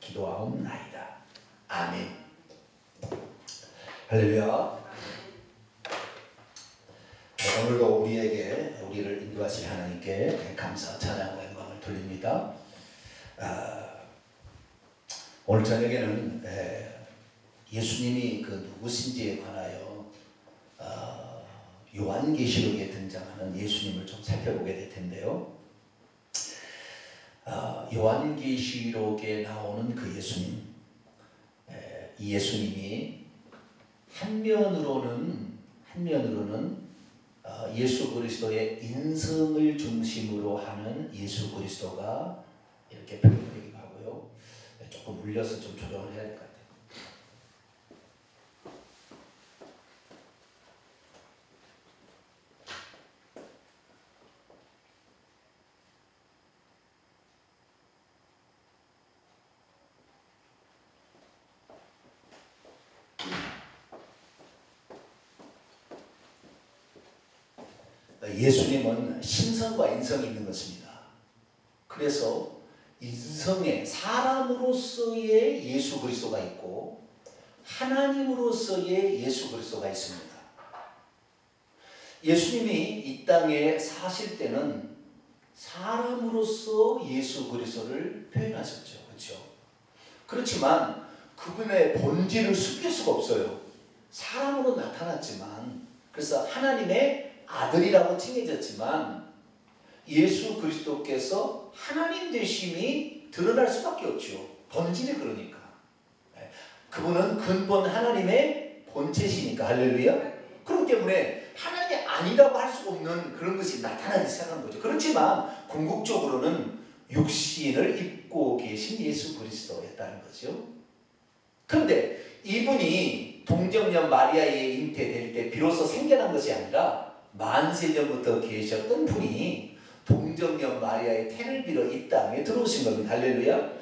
기도하옵나이다. 아멘. 할렐루야. 오늘도 우리를 인도하실 하나님께 감사, 찬양과 영광을 돌립니다. 오늘 저녁에는 예수님이 누구신지에 관하여 요한계시록에 등장하는 예수님을 좀 살펴보게 될 텐데요. 요한계시록에 나오는 그 예수님, 이 예수님이 한면으로는 예수 그리스도의 인성을 중심으로 하는 예수 그리스도가 이렇게 표현되기도 하고요. 조금 울려서 좀 조정을 해야 될 것 같아요. 예수님은 신성과 인성이 있는 것입니다. 그래서 인성에 사람으로서의 예수 그리스도가 있고 하나님으로서의 예수 그리스도가 있습니다. 예수님이 이 땅에 사실 때는 사람으로서 예수 그리스도를 표현하셨죠. 그렇죠? 그렇지만 그분의 본질을 숨길 수가 없어요. 사람으로 나타났지만, 그래서 하나님의 아들이라고 칭해졌지만 예수 그리스도께서 하나님 되심이 드러날 수밖에 없죠. 본질이 그러니까. 그분은 근본 하나님의 본체시니까. 할렐루야. 그렇기 때문에 하나님이 아니라고 할 수 없는 그런 것이 나타나기 시작한 거죠. 그렇지만 궁극적으로는 육신을 입고 계신 예수 그리스도였다는 거죠. 그런데 이분이 동정녀 마리아에 잉태될 때 비로소 생겨난 것이 아니라 만세전부터 계셨던 분이 동정녀 마리아의 태를 빌어 이 땅에 들어오신 겁니다. 할렐루야.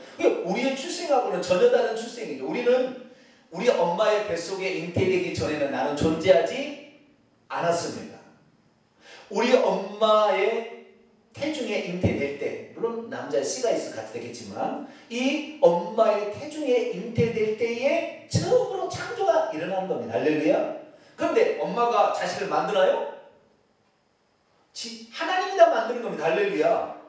우리의 출생하고는 전혀 다른 출생이죠. 우리는 우리 엄마의 뱃속에 잉태되기 전에는 나는 존재하지 않았습니다. 우리 엄마의 태중에 잉태될 때, 물론 남자의 씨가 있을 같이 되겠지만 이 엄마의 태중에 잉태될 때에 처음으로 창조가 일어나는 겁니다. 할렐루야. 그런데 엄마가 자식을 만드나요? 하나님이 다 만드는 겁니다. 할렐루야.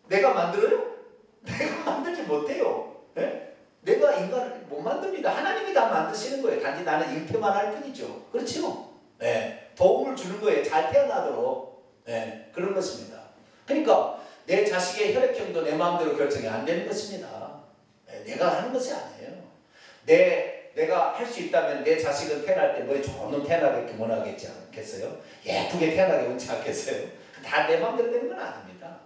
내가 만들어요? 내가 만들지 못해요. 네? 내가 인간을 못 만듭니다. 하나님이 다 만드시는 거예요. 단지 나는 잉태만 할 뿐이죠. 그렇죠? 네. 도움을 주는 거예요. 잘 태어나도록. 네. 그런 것입니다. 그러니까 내 자식의 혈액형도 내 마음대로 결정이 안 되는 것입니다. 네. 내가 하는 것이 아니에요. 내가 할 수 있다면 내 자식은 태어날 때 뭐 좋은 놈 태어나게 원하겠지 않겠어요? 예쁘게 태어나게 원치 않겠어요? 다 내 마음대로 되는 건 아닙니다.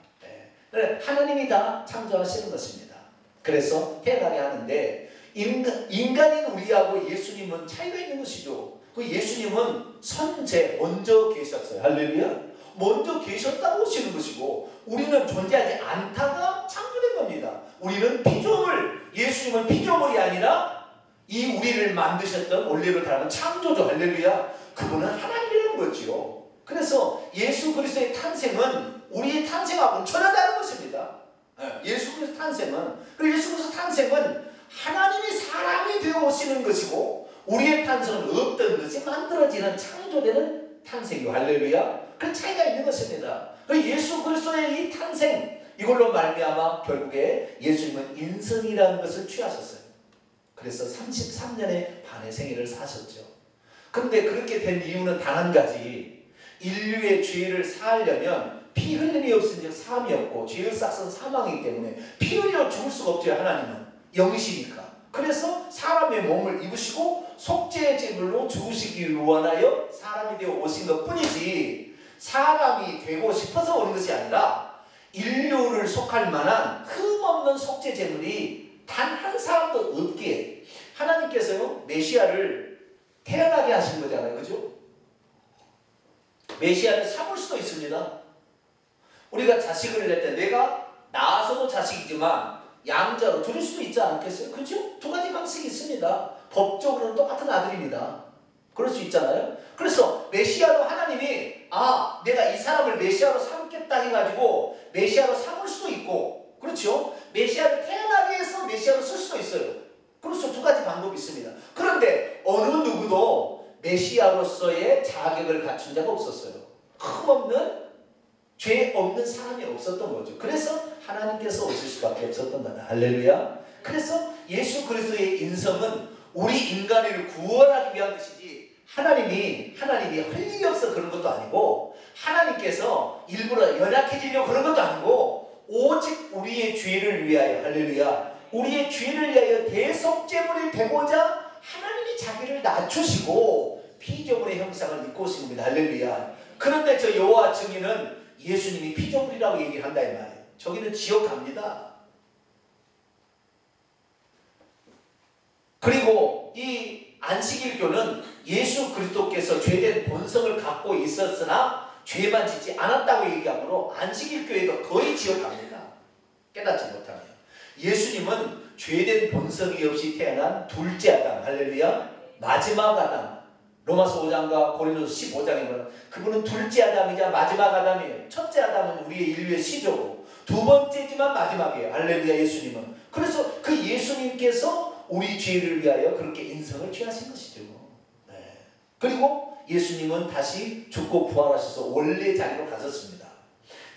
네. 하나님이 다 창조하시는 것입니다. 그래서 태어나게 하는데 인간인 우리하고 예수님은 차이가 있는 것이죠. 그 예수님은 선제 먼저 계셨어요. 할렐루야. 먼저 계셨다고 오시는 것이고 우리는 존재하지 않다가 창조된 겁니다. 우리는 피조물, 예수님은 피조물이 아니라 이 우리를 만드셨던 원래로 따르면 창조주. 할렐루야. 그분은 하나님이라는 거죠. 그래서 예수 그리스도의 탄생은 우리의 탄생하고는 전혀 다른 것입니다. 예수 그리스도 탄생은, 그리고 예수 그리스도 탄생은 하나님이 사람이 되어 오시는 것이고 우리의 탄생은 없던 것이 만들어지는 창조되는 탄생이요. 할렐루야. 그 차이가 있는 것입니다. 예수 그리스도의 이 탄생, 이걸로 말미암아 결국에 예수님은 인성이라는 것을 취하셨어요. 그래서 33년의 반의 생애를 사셨죠. 그런데 그렇게 된 이유는 단 한 가지, 인류의 죄를 사하려면 피 흘림이 없으니 사함이 없고 죄를 싹은 사망이기 때문에 피 흘려 죽을 수가 없죠. 하나님은 영이시니까. 그래서 사람의 몸을 입으시고 속죄의 제물로 죽으시기 원하여 사람이 되어 오신 것 뿐이지 사람이 되고 싶어서 오는 것이 아니라 인류를 속할 만한 흠없는 속죄 제물이 단 한 사람도 없기에 하나님께서요 메시아를 태어나게 하신 거잖아요. 그죠? 메시아를 삼을 수도 있습니다. 우리가 자식을 낼 때 내가 낳아서도 자식이지만 양자로 드릴 수도 있지 않겠어요? 그죠? 두 가지 방식이 있습니다. 법적으로는 똑같은 아들입니다. 그럴 수 있잖아요. 그래서 메시아도 하나님이 내가 이 사람을 메시아로 삼겠다 해가지고 메시아로 삼을 수도 있고, 그렇죠? 메시아를 태어나게 해서 메시아로 쓸 수도 있어요. 있어요. 그래서 두 가지 방법이 있습니다. 그런데 어느 누구도 메시아로서의 자격을 갖춘 자가 없었어요. 흠없는 죄 없는 사람이 없었던 거죠. 그래서 하나님께서 오실 수밖에 없었던 거다. 할렐루야. 그래서 예수 그리스도의 인성은 우리 인간을 구원하기 위한 것이지 하나님이 할 일이 없어 그런 것도 아니고 하나님께서 일부러 연약해지려고 그런 것도 아니고 오직 우리의 죄를 위하여 할렐루야 우리의 죄를 위하여 대속제물이 되고자 하나님이 자기를 낮추시고 피조물의 형상을 입고 오신 겁니다. 할렐루야. 그런데 저 여호와 증인은 예수님이 피조물이라고 얘기를 한다 이 말이에요. 저기는 지옥 갑니다. 그리고 이 안식일교는 예수 그리스도께서 죄된 본성을 갖고 있었으나 죄만 짓지 않았다고 얘기하므로 안식일교회도 거의 지옥 갑니다. 깨닫지 못하면. 예수님은 죄된 본성이 없이 태어난 둘째 아담, 할렐루야, 마지막 아담. 로마서 5장과 고린도서 15장에 보면 그분은 둘째 아담이자 마지막 아담이에요. 첫째 아담은 우리의 인류의 시조고 두 번째지만 마지막이에요. 할렐루야. 예수님은. 그래서 그 예수님께서 우리 죄를 위하여 그렇게 인성을 취하신 것이죠. 네. 그리고 예수님은 다시 죽고 부활하셔서 원래 자리로 가셨습니다.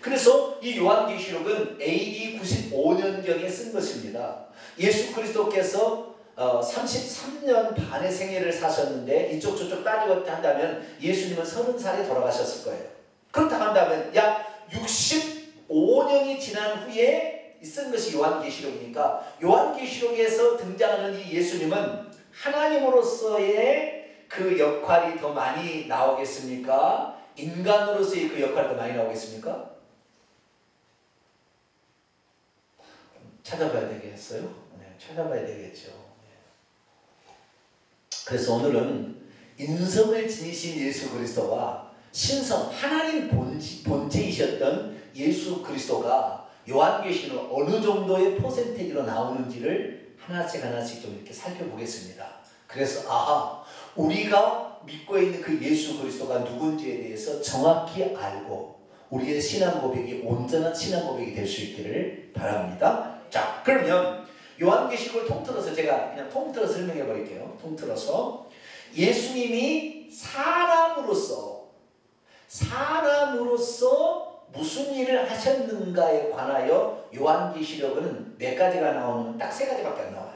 그래서 이 요한계시록은 AD 95년경에 쓴 것입니다. 예수 그리스도께서 33년 반의 생애를 사셨는데 이쪽 저쪽 따지고 한다면 예수님은 30살에 돌아가셨을 거예요. 그렇다고 한다면 약 65년이 지난 후에 쓴 것이 요한계시록이니까 요한계시록에서 등장하는 이 예수님은 하나님으로서의 그 역할이 더 많이 나오겠습니까? 인간으로서의 그 역할이 더 많이 나오겠습니까? 찾아봐야 되겠어요? 네, 찾아봐야 되겠죠. 그래서 오늘은 인성을 지니신 예수 그리스도와 신성 하나님 본체이셨던 예수 그리스도가 요한계시록 어느 정도의 퍼센테이지로 나오는지를 하나씩 좀 이렇게 살펴보겠습니다. 그래서 우리가 믿고 있는 그 예수 그리스도가 누군지에 대해서 정확히 알고 우리의 신앙 고백이 온전한 신앙 고백이 될 수 있기를 바랍니다. 자, 그러면 요한계시록을 통틀어서 제가 그냥 통틀어서 설명해 버릴게요. 통틀어서 예수님이 사람으로서 무슨 일을 하셨는가에 관하여 요한계시록은 몇 가지가 나오는 딱 세 가지밖에 안 나와요.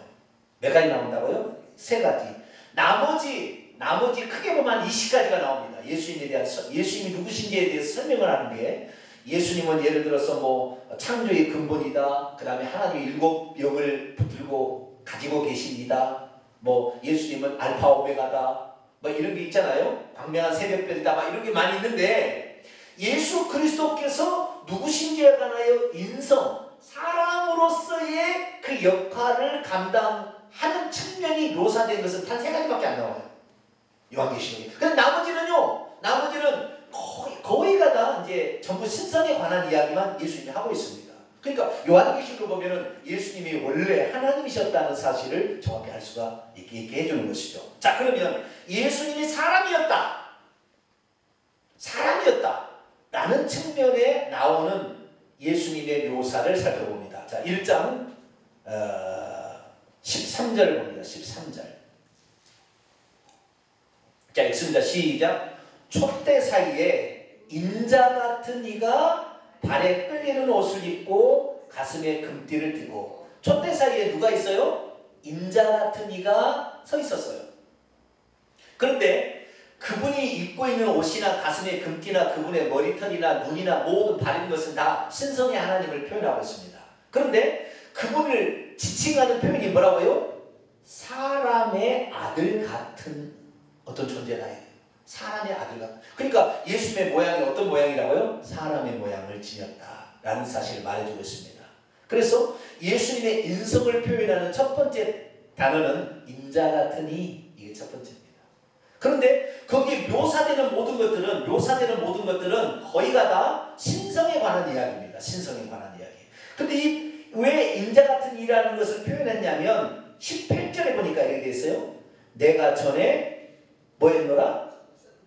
몇 가지 나온다고요? 세 가지. 나머지 크게 보면 20가지가 나옵니다. 예수님이 누구신지에 대해서 설명을 하는 게 예수님은 예를 들어서 뭐 창조의 근본이다. 그 다음에 하나님이 7영을 붙들고 가지고 계십니다. 뭐 예수님은 알파 오메가다. 뭐 이런 게 있잖아요. 광명한 새벽별이다. 막 이런 게 많이 있는데 예수 그리스도께서 누구신지에 관하여 인성, 사람으로서의 그 역할을 감당하는 측면이 묘사된 것은 단 3가지밖에 안 나와요. 요한계시록에. 근데 나머지는 거의가 다 이제 전부 신성에 관한 이야기만 예수님이 하고 있습니다. 그러니까 요한계시록을 보면은 예수님이 원래 하나님이셨다는 사실을 정확히 알 수가 있게 해주는 것이죠. 자, 그러면 예수님이 사람이었다 라는 측면에 나오는 예수님의 묘사를 살펴봅니다. 자, 1장 13절 봅니다. 13절. 자, 읽습니다. 시작. 촛대 사이에 인자 같은 이가 발에 끌리는 옷을 입고 가슴에 금띠를 띠고. 촛대 사이에 누가 있어요? 인자 같은 이가 서 있었어요. 그런데 그분이 입고 있는 옷이나 가슴에 금띠나 그분의 머리털이나 눈이나 모든 바른 것은 다 신성의 하나님을 표현하고 있습니다. 그런데 그분을 지칭하는 표현이 뭐라고요? 사람의 아들 같은 어떤 존재다. 사람의 아들 같은. 그러니까 예수님의 모양이 어떤 모양이라고요? 사람의 모양을 지녔다라는 사실을 말해주고 있습니다. 그래서 예수님의 인성을 표현하는 첫 번째 단어는 인자 같으니, 이게 첫 번째입니다. 그런데 거기에 묘사되는 모든 것들은 거의가 다 신성에 관한 이야기입니다. 신성에 관한 이야기. 근데 왜 인자 같은 이라는 것을 표현했냐면 18절에 보니까 이렇게 되어 있어요. 내가 전에 뭐 했노라?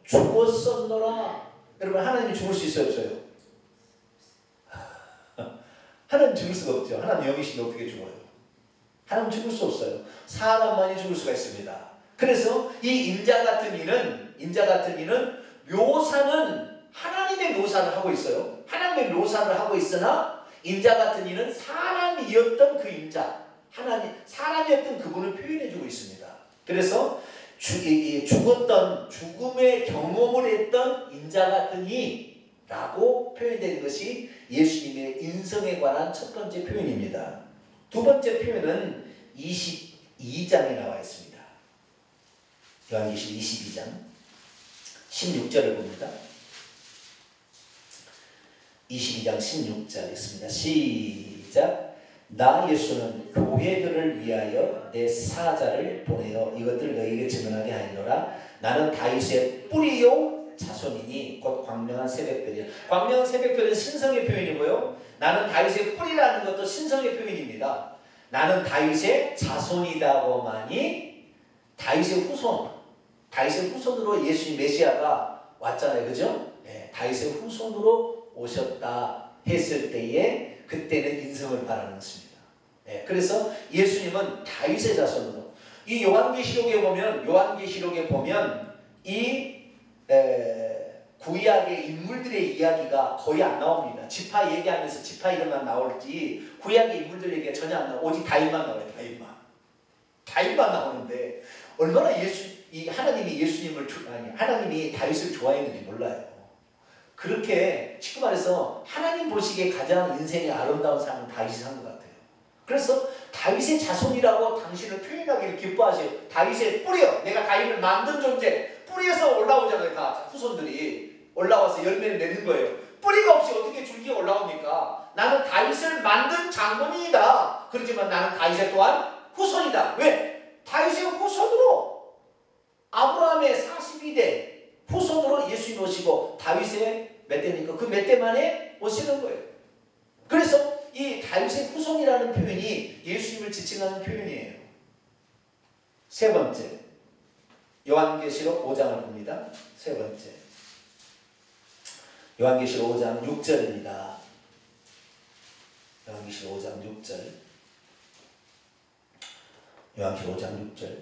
죽었었노라. 여러분, 하나님이 죽을 수 있어요, 없어요? 하나님 죽을 수가 없죠. 하나님 영이신데 어떻게 죽어요? 하나님 죽을 수 없어요. 사람만이 죽을 수가 있습니다. 그래서 이 인자 같은 이는 묘사는 하나님의 묘사를 하고 있어요. 하나님의 묘사를 하고 있으나 인자 같은 이는 사람이었던 그 인자, 사람이었던 그분을 표현해주고 있습니다. 그래서 죽음의 경험을 했던 인자 같은 이라고 표현되는 것이 예수님의 인성에 관한 첫 번째 표현입니다. 두 번째 표현은 22장에 나와 있습니다. 요한계시록 22장 16절을 봅니다. 22장 16절 있습니다. 시작. 나 예수는 교회들을 위하여 내 사자를 보내어 이것들을 너희에게 증언하게 하리로라. 나는 다윗의 뿌리요 자손이니 곧 광명한 새벽별이라. 광명한 새벽별은 신성의 표현이고요. 나는 다윗의 뿌리라는 것도 신성의 표현입니다. 나는 다윗의 자손이다고만이 다윗의 후손으로 예수님 메시아가 왔잖아요. 그죠? 네, 다윗의 후손으로 오셨다 했을 때에 그때는 인성을 말하는 것입니다. 네, 그래서 예수님은 다윗의 자손으로 이 요한계시록에 보면 이 구약의 인물들의 이야기가 거의 안 나옵니다. 지파 얘기하면서 지파 이름만 나올지 구약의 인물들 얘기가 전혀 안 나와요. 오직 다윗만 나와요. 다윗만 나오는데 얼마나 하나님이 다윗을 좋아했는지 몰라요. 그렇게 쉽게 말해서 하나님 보시기에 가장 인생이 아름다운 삶은 다윗이 한 것 같아요. 그래서 다윗의 자손이라고 당신을 표현하기를 기뻐하세요. 다윗의 뿌리요. 내가 다윗을 만든 존재. 뿌리에서 올라오잖아요. 다 후손들이 올라와서 열매를 맺는 거예요. 뿌리가 없이 어떻게 줄기가 올라옵니까? 나는 다윗을 만든 장본인이다. 그렇지만 나는 다윗의 또한 후손이다. 왜? 다윗의 후손으로 아브라함의 42대 후손으로 예수님 오시고 다윗의 몇 대니까 그 몇 대 만에 오시는 거예요. 그래서 이 다윗의 후손이라는 표현이 예수님을 지칭하는 표현이에요. 세 번째, 요한계시록 5장을 봅니다. 세 번째, 요한계시록 5장 6절입니다. 요한계시록 5장 6절. 요한계시록 5장 6절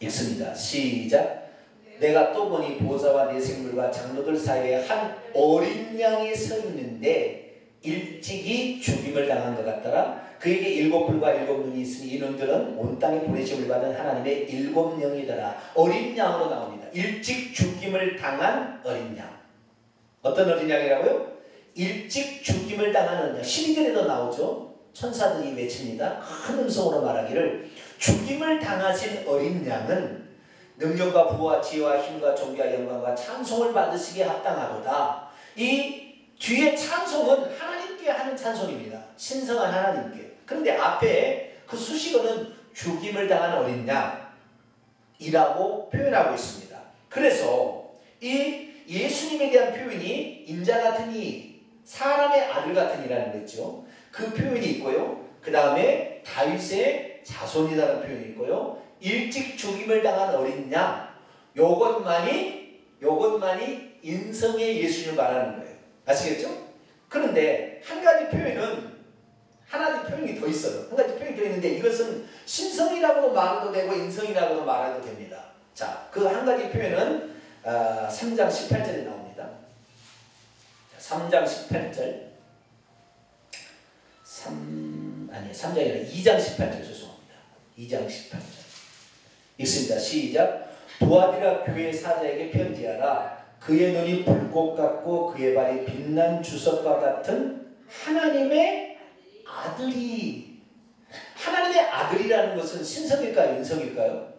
읽습니다. 시작. 내가 또 보니 보좌와 네 생물과 장로들 사이에 한 어린 양이 서 있는데 일찍이 죽임을 당한 것 같더라. 그에게 7뿔과 7눈이 있으니 이놈들은 온 땅에 보내심을 받은 하나님의 7영이더라. 어린 양으로 나옵니다. 일찍 죽임을 당한 어린 양. 어떤 어린 양이라고요? 일찍 죽임을 당한 어린 양. 12절에도 나오죠. 천사들이 외칩니다. 큰 음성으로 말하기를 죽임을 당하신 어린 양은 능력과 부와 지혜와 힘과 존귀와 영광과 찬송을 받으시기에 합당하도다. 이 뒤에 찬송은 하나님께 하는 찬송입니다. 신성한 하나님께. 그런데 앞에 그 수식어는 죽임을 당한 어린 양이라고 표현하고 있습니다. 그래서 이 예수님에 대한 표현이 인자 같은 이, 사람의 아들 같은 이라는 거죠. 그 표현이 있고요. 그 다음에 다윗의 자손이라는 표현이 있고요. 일찍 죽임을 당한 어린 양, 요것만이 인성의 예수님을 말하는 거예요. 아시겠죠? 그런데 한 가지 표현이 더 있어요. 한 가지 표현이 더 있는데 이것은 신성이라고도 말해도 되고 인성이라고도 말해도 됩니다. 자, 그 한 가지 표현은 3장 18절에 나옵니다. 3장 18절 3장이 아니라 2장 18절 죄송합니다. 2장 18절 읽습니다. 시작. 도아디라 교회 사자에게 편지하라. 그의 눈이 불꽃 같고 그의 발이 빛난 주석과 같은 하나님의 아들이. 하나님의 아들이라는 것은 신성일까요? 인성일까요?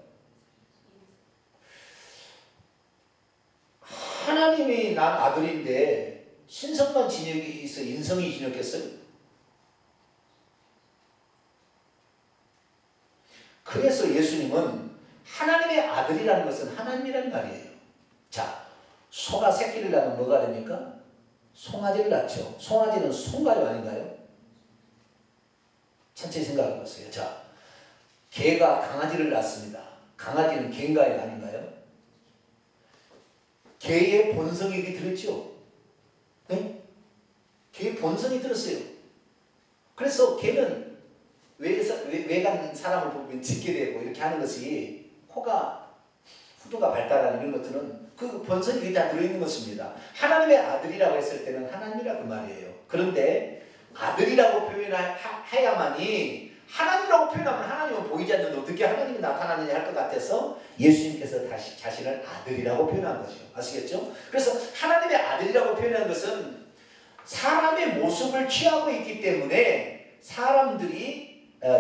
하나님이 난 아들인데 신성만 지녔기 있어 인성이 지녔겠어요? 그래서 예수님은 하나님의 아들이라는 것은 하나님이라는 말이에요. 자, 소가 새끼를 낳으면 뭐가 됩니까? 송아지를 낳죠. 송아지는 송가요 아닌가요? 천천히 생각해 보세요. 자, 개가 강아지를 낳습니다. 강아지는 개인가요 아닌가요? 개의 본성이 여기 들었죠? 네? 개의 본성이 들었어요. 그래서 개는 잘생긴 사람을 보면 짖게 되고 이렇게 하는 것이 코가 후두가 발달하는 이런 것들은 그 본성이 여기 다 들어있는 것입니다. 하나님의 아들이라고 했을 때는 하나님이라 그 말이에요. 그런데 아들이라고 표현해야만이 하나님이라고 표현하면 하나님은 보이지 않는데 어떻게 하나님이 나타나느냐 할 것 같아서 예수님께서 다시 자신을 아들이라고 표현한 거죠. 아시겠죠? 그래서 하나님의 아들이라고 표현한 것은 사람의 모습을 취하고 있기 때문에 사람들이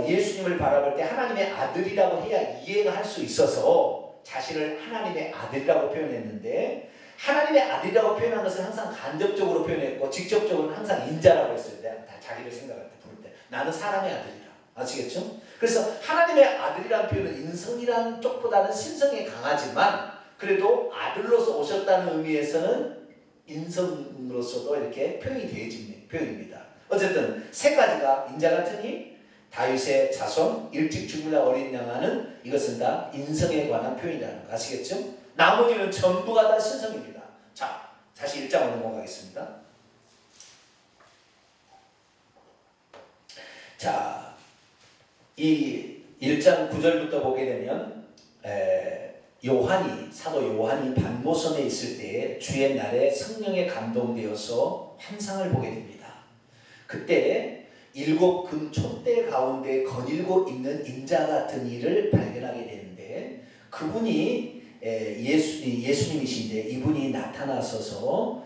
예수님을 바라볼 때 하나님의 아들이라고 해야 이해가 할 수 있어서 자신을 하나님의 아들이라고 표현했는데 하나님의 아들이라고 표현한 것은 항상 간접적으로 표현했고 직접적으로는 항상 인자라고 했어요. 다 자기를 생각할 때 부를 때 나는 사람의 아들이라. 아시겠죠? 그래서 하나님의 아들이라는 표현은 인성이라는 쪽보다는 신성에 강하지만 그래도 아들로서 오셨다는 의미에서는 인성으로서도 이렇게 표현이 되어지는 표현입니다. 어쨌든 세 가지가 인자 같으니 다윗의 자손, 일찍 죽으려 어린 양하는 이것은 다 인성에 관한 표현이라는 거 아시겠죠? 나머지는 전부가 다 신성입니다. 자, 다시 1장으로 넘어가겠습니다. 자, 이 1장 9절부터 보게 되면 사도 요한이 반모섬에 있을 때에 주의 날에 성령에 감동되어서 환상을 보게 됩니다. 그때 7 금 촛대 가운데 거닐고 있는 인자 같은 이를 발견하게 되는데 그분이 예수님이신데 이분이 나타나서서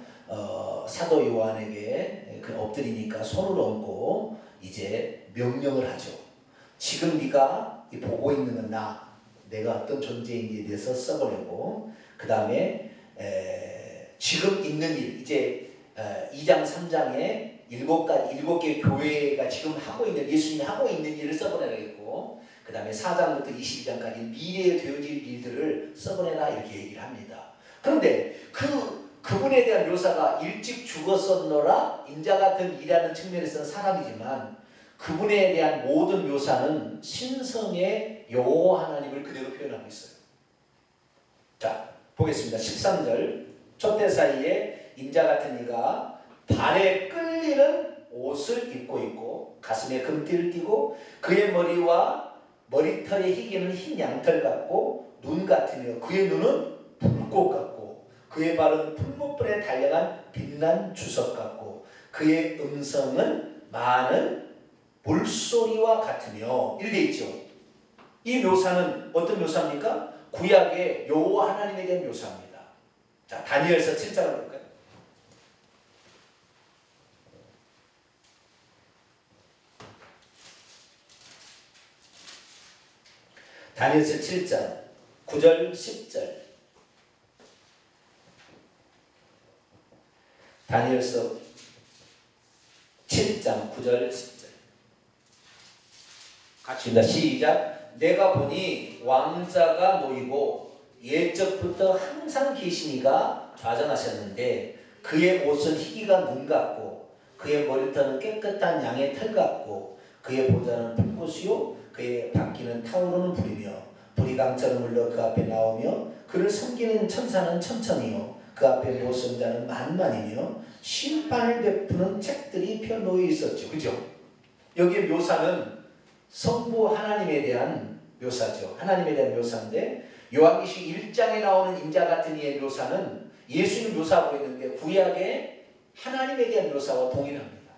사도 요한에게 엎드리니까 손을 얹고 이제 명령을 하죠. 지금 네가 보고 있는 건 내가 어떤 존재인지에 대해서 써보려고 그 다음에 지금 있는 일 이제 2장 3장에 7개의 교회가 지금 하고 있는 예수님이 하고 있는 일을 써보내라겠고 그 다음에 4장부터 22장까지 미래에 되어질 일들을 써보내라 이렇게 얘기를 합니다. 그런데 그분에 대한 묘사가 일찍 죽었었노라 인자 같은 이라는 측면에서는 사람이지만 그분에 대한 모든 묘사는 신성의 여호와 하나님을 그대로 표현하고 있어요. 자, 보겠습니다. 13절 촛대 사이에 인자 같은 이가 발에 끌리는 옷을 입고 있고 가슴에 금띠를 띠고 그의 머리와 머리털의 희기는 흰 양털 같고 눈 같으며 그의 눈은 불꽃 같고 그의 발은 풀무불에 달려간 빛난 주석 같고 그의 음성은 많은 물소리와 같으며 이렇게 되어 있죠. 이 묘사는 어떤 묘사입니까? 구약의 여호와 하나님에 대한 묘사입니다. 자, 다니엘서 7장을 볼까요? 다니엘서 7장 9절 10절 다니엘서 7장 9절 10절 같이 읽다 시작. 내가 보니 왕자가 놓이고 옛적부터 항상 계시니가 좌정하셨는데 그의 옷은 희기가 눈 같고 그의 머리털은 깨끗한 양의 털 같고 그의 보좌는 불꽃이요 그의 바퀴는 타오르는 불이며 불이 강처럼 흘러 그 앞에 나오며 그를 섬기는 천사는 천천히요 그 앞에 모성자는 만만이며 심판을 베푸는 책들이 펴놓여 있었죠. 그죠? 여기에 묘사는 성부 하나님에 대한 묘사죠. 하나님에 대한 묘사인데 요한계시록 1장에 나오는 인자 같은 이의 묘사는 예수님 묘사하고 있는데 구약의 하나님에 대한 묘사와 동일합니다.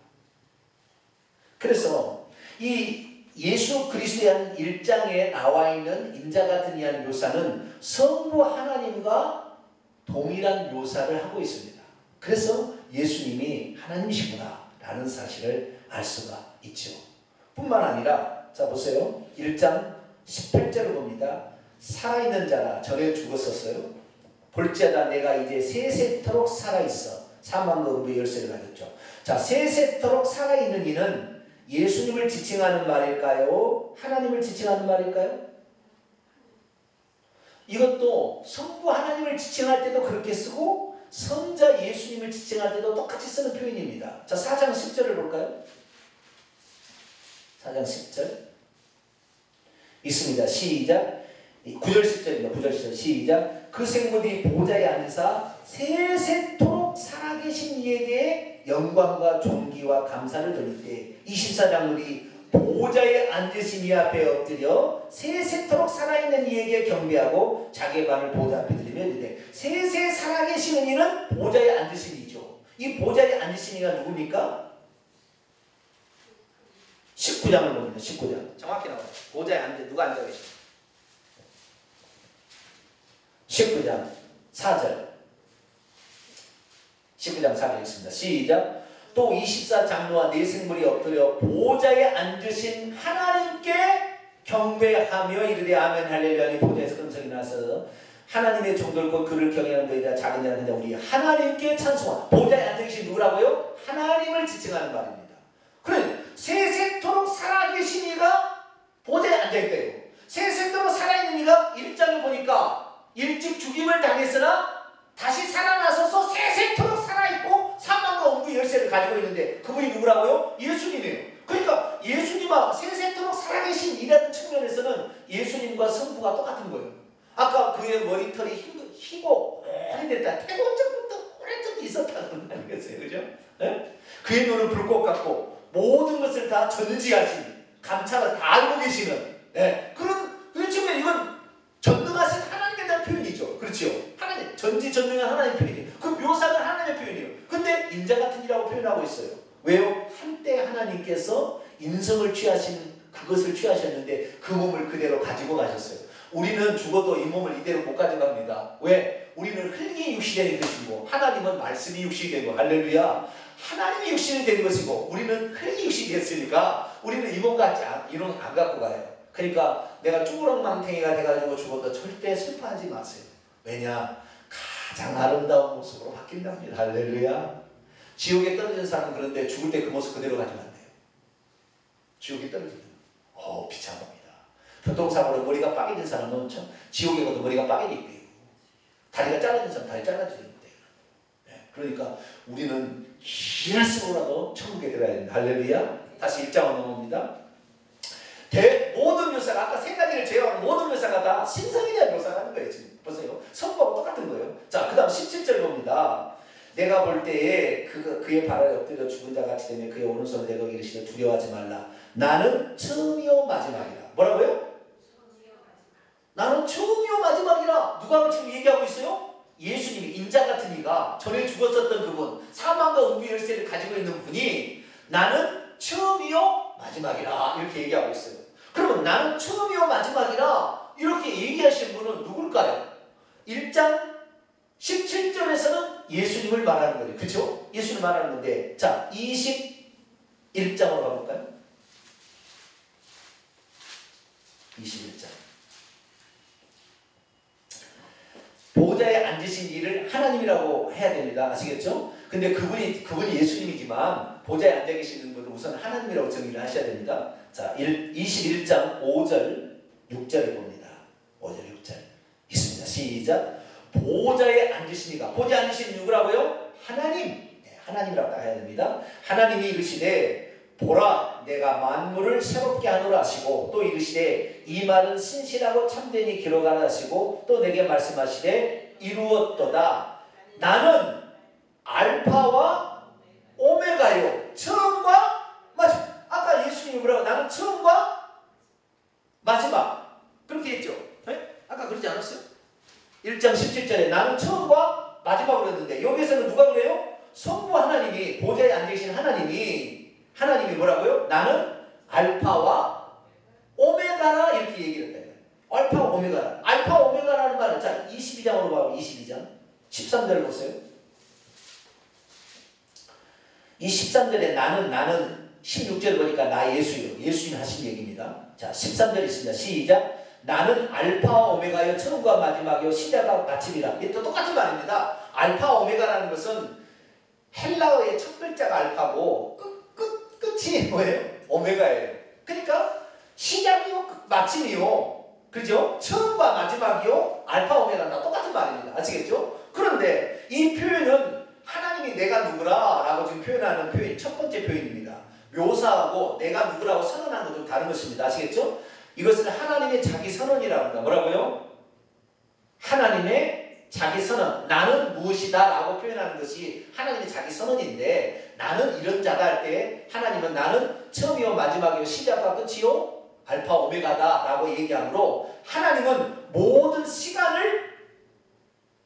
그래서 이 예수 그리스도에 대한 1장에 나와 있는 인자 같은 이한 묘사는 성부 하나님과 동일한 묘사를 하고 있습니다. 그래서 예수님이 하나님이시구나 라는 사실을 알 수가 있죠. 뿐만 아니라 자 보세요. 1장 18절을 봅니다. 살아있는 자라 전에 죽었었어요. 볼지어다 내가 이제 세세토록 살아있어. 사망과 음부의 열쇠를 가졌죠. 자, 세세토록 살아있는 이는 예수님을 지칭하는 말일까요? 하나님을 지칭하는 말일까요? 이것도 성부 하나님을 지칭할 때도 그렇게 쓰고 성자 예수님을 지칭할 때도 똑같이 쓰는 표현입니다. 자, 4장 10절을 볼까요? 4장 10절 있습니다. 시작. 9절 10절입니다. 9절 10절 시작. 그 생물이 보좌에 앉으사 세세토록 살아계신 이에 대해 영광과 존귀와 감사를 드릴 때 24장물이 보좌에 앉으신 이 앞에 엎드려 세세토록 살아있는 이에게 경배하고 자기의 발을 보좌 앞에 들이며 이르되 세세 살아계시는 이는 보좌에 앉으신 이죠. 이 보좌에 앉으신 이가 누굽니까? 19장을 봅니다. 19장 정확히 나와요. 보좌에 누가 앉아 계십니까? 19장 4절 19장 4절 있습니다. 시작. 또 24장로와 네 생물이 엎드려 보좌에 앉으신 하나님께 경배하며 이르되 아멘 할렐루야. 이 보좌에서 음성이 나서 하나님의 종들 곧 그를 경외하는 너희가 작은 자는 그냥 우리 하나님께 찬송하. 보좌에 앉으신 누구라고요? 하나님을 지칭하는 말입니다. 그래 세세토록 살아계신 이가 보좌에 앉아있대요. 세세토록 살아있는 이가 1장을 보니까 일찍 죽임을 당했으나 다시 살아나서서 세세토록 살아있고 사망과 음부 열쇠를 가지고 있는데 그분이 누구라고요? 예수님이에요. 그러니까 예수님과 세세토록 살아계신 이라는 측면에서는 예수님과 성부가 똑같은 거예요. 아까 그의 머리털이 희고 오래됐다. 태고적부터 오래전부터 있었다는 거예요. 그죠? 네? 그의 눈은 불꽃 같고 모든 것을 다 전지하신 감찰을 다 알고 계시는 그런 측면 이건 전능하신 하나님에 대한 표현이죠. 그렇죠? 하나님 전지전능한 하나님의 표현이에요. 그 묘사는 하나님의 표현이에요. 근데 인자 같은 이라고 표현하고 있어요. 왜요? 한때 하나님께서 인성을 취하신 그것을 취하셨는데 그 몸을 그대로 가지고 가셨어요. 우리는 죽어도 이 몸을 이대로 못 가져갑니다. 왜? 우리는 흙이 육신이 된 것이고 하나님은 말씀이 육신이 된 거. 할렐루야. 하나님이 육신이 된 것이고 우리는 흙이 육신이 됐으니까 우리는 이 몸 같지 이런 안 갖고 가요. 그러니까 내가 쭈그렁망탱이가 돼가지고 죽어도 절대 슬퍼하지 마세요. 왜냐? 가장 아름다운 모습으로 바뀐답니다. 할렐루야. 지옥에 떨어진 사람은 그런데 죽을 때 그 모습 그대로 가져간대요. 지옥에 떨어지면 비참합니다. 교통사고로 머리가 빠개진 사람은 지옥에 가도 머리가 빠개지대요. 다리가 잘라진 사람 다리 잘라지는데요. 그러니까 우리는 희라스로라도 천국에 들어야 됩니다. 할렐루야. 다시 1장으로 넘어옵니다. 모든 묘사가 아까 세 가지를 제외하는 모든 묘사가 다 신성에 대한 묘사를 하는 거예요. 지금 보세요. 성부하고 똑같은 거예요. 자, 그 다음 17절 봅니다. 내가 볼 때에 그의 발을 엎드려 죽은 자 같이 되며 그의 오른손을 내거 이르시되 두려워하지 말라. 나는 처음이요 마지막이라. 뭐라고요? 나는 처음이요 마지막이라. 누가 지금 얘기하고 있어요? 예수님이 인자 같은 이가 전에 죽었었던 그분 사망과 음부 열쇠를 가지고 있는 분이 나는 처음이요 마지막이라 이렇게 얘기하고 있어요. 그러면 나는 처음이요 마지막이라 이렇게 얘기하신 분은 누굴까요? 1장 17절에서는 예수님을 말하는 거죠. 그렇죠? 예수님을 말하는 건데 자 21장으로 가볼까요? 21장 보좌에 앉으신 이를 하나님이라고 해야 됩니다. 아시겠죠? 근데 그분이 예수님이지만 보좌에 앉아 계시는 분은 우선 하나님이라고 정의를 하셔야 됩니다. 자, 21장 5절 6절을 봅니다. 5절 6절 있습니다. 시작. 보좌에 앉으신 이가 보좌에 앉으신 누구라고요? 하나님. 하나님이라고 해야 됩니다. 하나님이 이르시되 보라 내가 만물을 새롭게 하노라 하시고 또 이르시되 이 말은 신실하고 참되니 기록하라 하시고 또 내게 말씀하시되 이루었도다. 나는 알파와 오메가요. 처음과 마지막. 아까 예수님이 뭐라고? 나는 처음과 마지막. 그렇게 했죠. 네? 아까 그러지 않았어요? 1장 17절에 나는 처음과 마지막으로 했는데 여기서는 누가 그래요? 성부 하나님이 보좌에 앉으신 하나님이 뭐라고요? 나는 알파와 오메가라 이렇게 얘기를 했다. 알파와 오메가라. 알파와 오메가라는 말은 자 22장으로 가고 22장 13절을 보세요. 이 13절에 나는 16절 보니까 나 예수요. 예수님 하신 얘기입니다. 자 13절 있습니다. 시작. 나는 알파와 오메가요 처음과 마지막이요 시작과 마침이라. 이게 또 똑같은 말입니다. 알파와 오메가라는 것은 헬라어의 첫 글자가 알파고 끝이 뭐예요? 오메가예요. 그러니까 시작이요 마침이요. 그죠? 처음과 마지막이요 알파 오메가가 똑같은 말입니다. 아시겠죠? 그런데 이 표현은 하나님이 내가 누구라 라고 지금 표현하는 표현 첫 번째 표현입니다. 묘사하고 내가 누구라고 선언하는 것은 다른 것입니다. 아시겠죠? 이것을 하나님의 자기 선언이라고 합니다. 뭐라고요? 하나님의 자기 선언. 나는 무엇이다 라고 표현하는 것이 하나님의 자기 선언인데 나는 이런 자다 할 때 하나님은 나는 처음이요 마지막이요 시작과 끝이요 알파 오메가다 라고 얘기하므로 하나님은 모든 시간을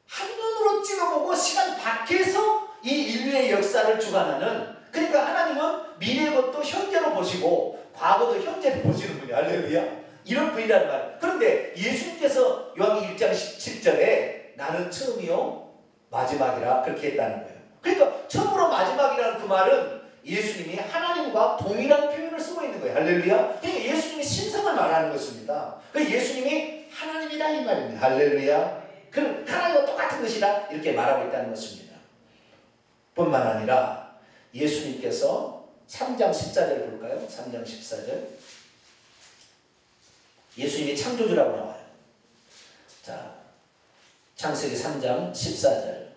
한눈으로 찍어보고 시간 밖에서 이 인류의 역사를 주관하는, 그러니까 하나님은 미래의 것도 현재로 보시고 과거도 현재로 보시는 분이에요. 할렐루야. 이런 분이란 말이에요. 그런데 예수님께서 요한계시록 1장 17절에 나는 처음이요 마지막이라 그렇게 했다는 거예요. 그러니까 처음으로 마지막이라는 그 말은 예수님이 하나님과 동일한 표현을 쓰고 있는 거예요. 할렐루야. 그러니까 예수님이 신성을 말하는 것입니다. 그러니까 예수님이 하나님이다 이 말입니다. 할렐루야. 그럼 하나님과 똑같은 것이다 이렇게 말하고 있다는 것입니다. 뿐만 아니라 예수님께서 3장 14절을 볼까요? 3장 14절. 예수님이 창조주라고 나와요. 자, 창세기 3장 14절.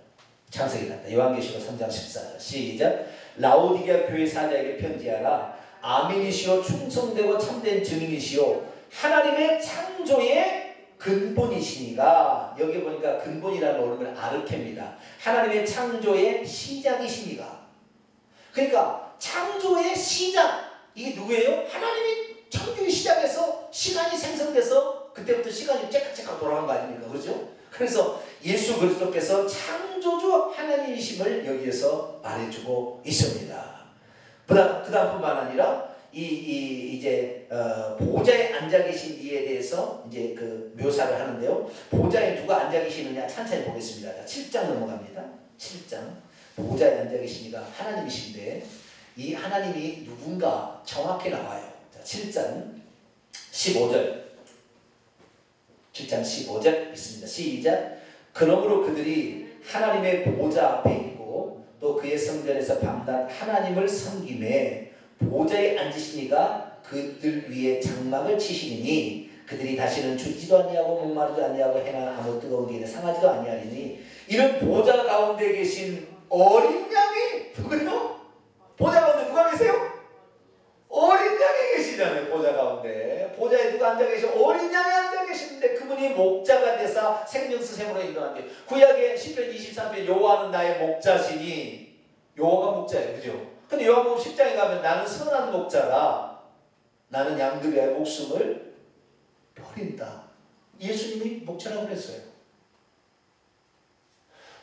창세기 난다. 요한계시록 3장 14절. 시작. 라오디게아 교회 사자에게 편지하라. 아멘이시오 충성되고 참된 증인이시오 하나님의 창조의 근본이시니가. 여기 보니까 근본이라는 어른은 아르케입니다. 하나님의 창조의 시작이시니가. 그러니까 창조의 시작, 이게 누구예요? 하나님이 창조의 시작에서 시간이 생성돼서 그때부터 시간이 째깍째깍 돌아간 거 아닙니까? 그렇죠? 그래서 예수 그리스도께서 창조주 하나님이심을 여기에서 말해주고 있습니다. 그다음뿐만 아니라 이제 보좌에 앉아 계신 이에 대해서 이제 그 묘사를 하는데요. 보좌에 누가 앉아 계시느냐 천천히 보겠습니다. 자, 7장 넘어갑니다. 7장. 보좌에 앉아 계시니까 하나님이신데 이 하나님이 누군가 정확히 나와요. 자, 7장 15절. 7장 15절 있습니다. 시작. 그러므로 그들이 하나님의 보좌 앞에 있고 또 그의 성전에서 밤낮 하나님을 섬김에 보좌에 앉으시니가 그들 위에 장막을 치시니 그들이 다시는 죽지도 아니하고 목마르지도 아니하고 해나 아무 뜨거운 길에 상하지도 아니하리니 이런 보좌 가운데 계신 어린 양이 누구요? 보좌 가운데 누가 계세요? 어린 양이 계시잖아요. 보좌 가운데. 보좌에 누가 앉아 계셔? 어린 양이 앉아 계시는데 그분이 목자가 되사 생명수샘으로 인도하는데 구약의 시편 23편 여호와는 나의 목자시니 여호와가 목자예요. 그죠? 근데 요한복음 10장에 가면 나는 선한 목자라 나는 양들의 목숨을 버린다. 예수님이 목자라고 그랬어요.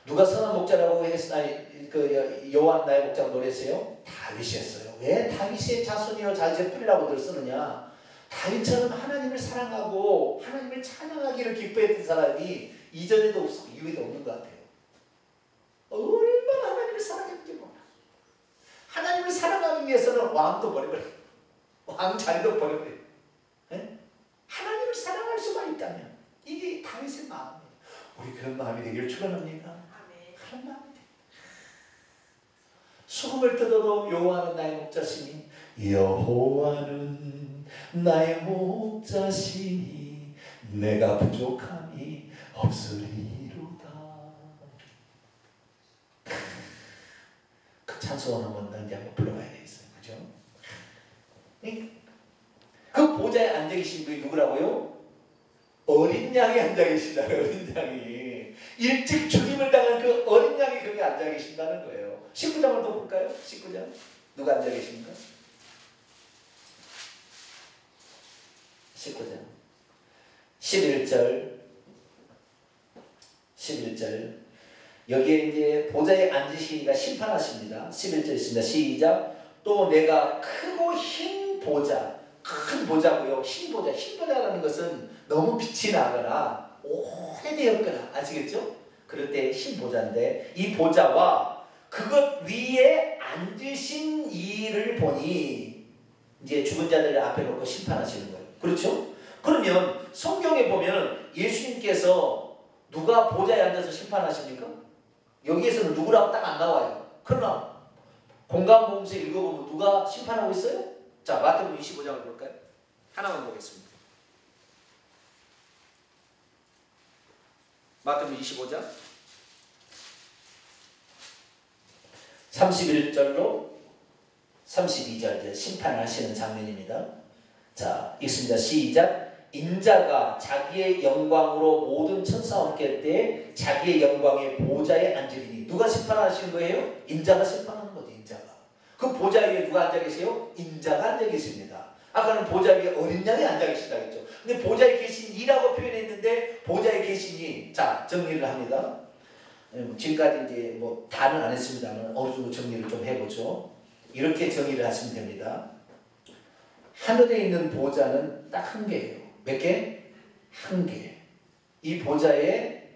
누가 선한 목자라고 여호와는 나의 목자라고 노래했어요? 다윗이 했어요. 왜 다윗의 자손이요 자식의 뿌리라고들 쓰느냐? 다윗처럼 하나님을 사랑하고 하나님을 찬양하기를 기뻐했던 사람이 이전에도 없고 이후에도 없는 것 같아요. 얼마나 하나님을 사랑했는지 몰라. 하나님을 사랑하기 위해서는 왕도 버려버려. 왕 자리도 버려버려. 네? 하나님을 사랑할 수만 있다면 이게 다윗의 마음이에요. 우리 그런 마음이 되기를 축원합니다. 그런 마음이 돼. 수금을 뜯어도 여호와는 나의 목자시니 여호와는 나의 목자시니 내가 부족함이 없으리로다. 그 찬송을 한번 이제 한번 불러봐야 되겠어요. 그죠? 그 보좌에 앉아 계신 분이 누구라고요? 어린 양이 앉아 계시다. 어린 양이. 일찍 죽임을 당한 그 어린 양이 거기 앉아 계신다는 거예요. 19장을 또 볼까요? 19장. 누가 앉아 계십니까? 19장. 11절. 11절. 여기에 이제 보좌에 앉으시니까 심판하십니다. 11절 있습니다. 시작. 또 내가 크고 흰 보좌. 큰 보좌고요. 흰 보좌. 흰 보좌라는 것은 너무 빛이 나거나 오래되었거나 아시겠죠? 그럴 때 흰 보좌인데 이 보좌와 그것 위에 앉으신 이를 보니 이제 죽은 자들을 앞에 놓고 심판하시는 거예요. 그렇죠? 그러면 성경에 보면 예수님께서 누가 보좌에 앉아서 심판하십니까? 여기에서는 누구라고 딱 안 나와요. 그러나 공감복음서 읽어보면 누가 심판하고 있어요? 자, 마태복음 25장을 볼까요? 하나만 보겠습니다. 마태복음 25장 31절로 32절 이제 심판하시는 장면입니다. 자, 읽습니다. 시작. 인자가 자기의 영광으로 모든 천사와 함께 할 때 자기의 영광의 보좌에 앉으리니 누가 심판하시는 거예요? 인자가 심판하는 거죠. 인자가. 그 보좌 위에 누가 앉아 계세요? 인자가 앉아 계십니다. 아까는 보좌 위에 어린 양이 앉아 계신다 했죠. 근데 보좌에 계신 이라고 표현했는데 보좌에 계시니, 자 정리를 합니다. 지금까지 이제 뭐 다는 안 했습니다만 어느 정도 정리를 좀 해보죠. 이렇게 정리를 하시면 됩니다. 하늘에 있는 보좌는 딱 한 개예요. 몇 개? 한 개. 이 보좌에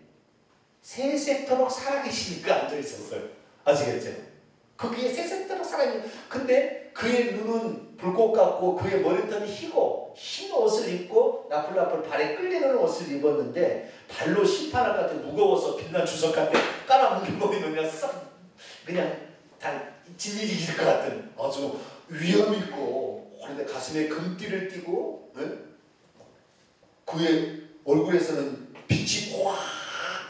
세세토록 살아계시니까 앉아있었어요. 아시겠죠? 거기에 세세토록 살아있는, 근데 그의 눈은 불꽃 같고 그의 머리털이 희고 흰 옷을 입고 나풀나풀 발에 끌리는 옷을 입었는데 발로 심판할 것 같아 무거워서 빛난 주석 같아 깔아뭉개 보이느냐 싹 그냥 다 진일이 것 같은 아주 위험 있고 그런데 가슴에 금띠를 띠고 그의 얼굴에서는 빛이 확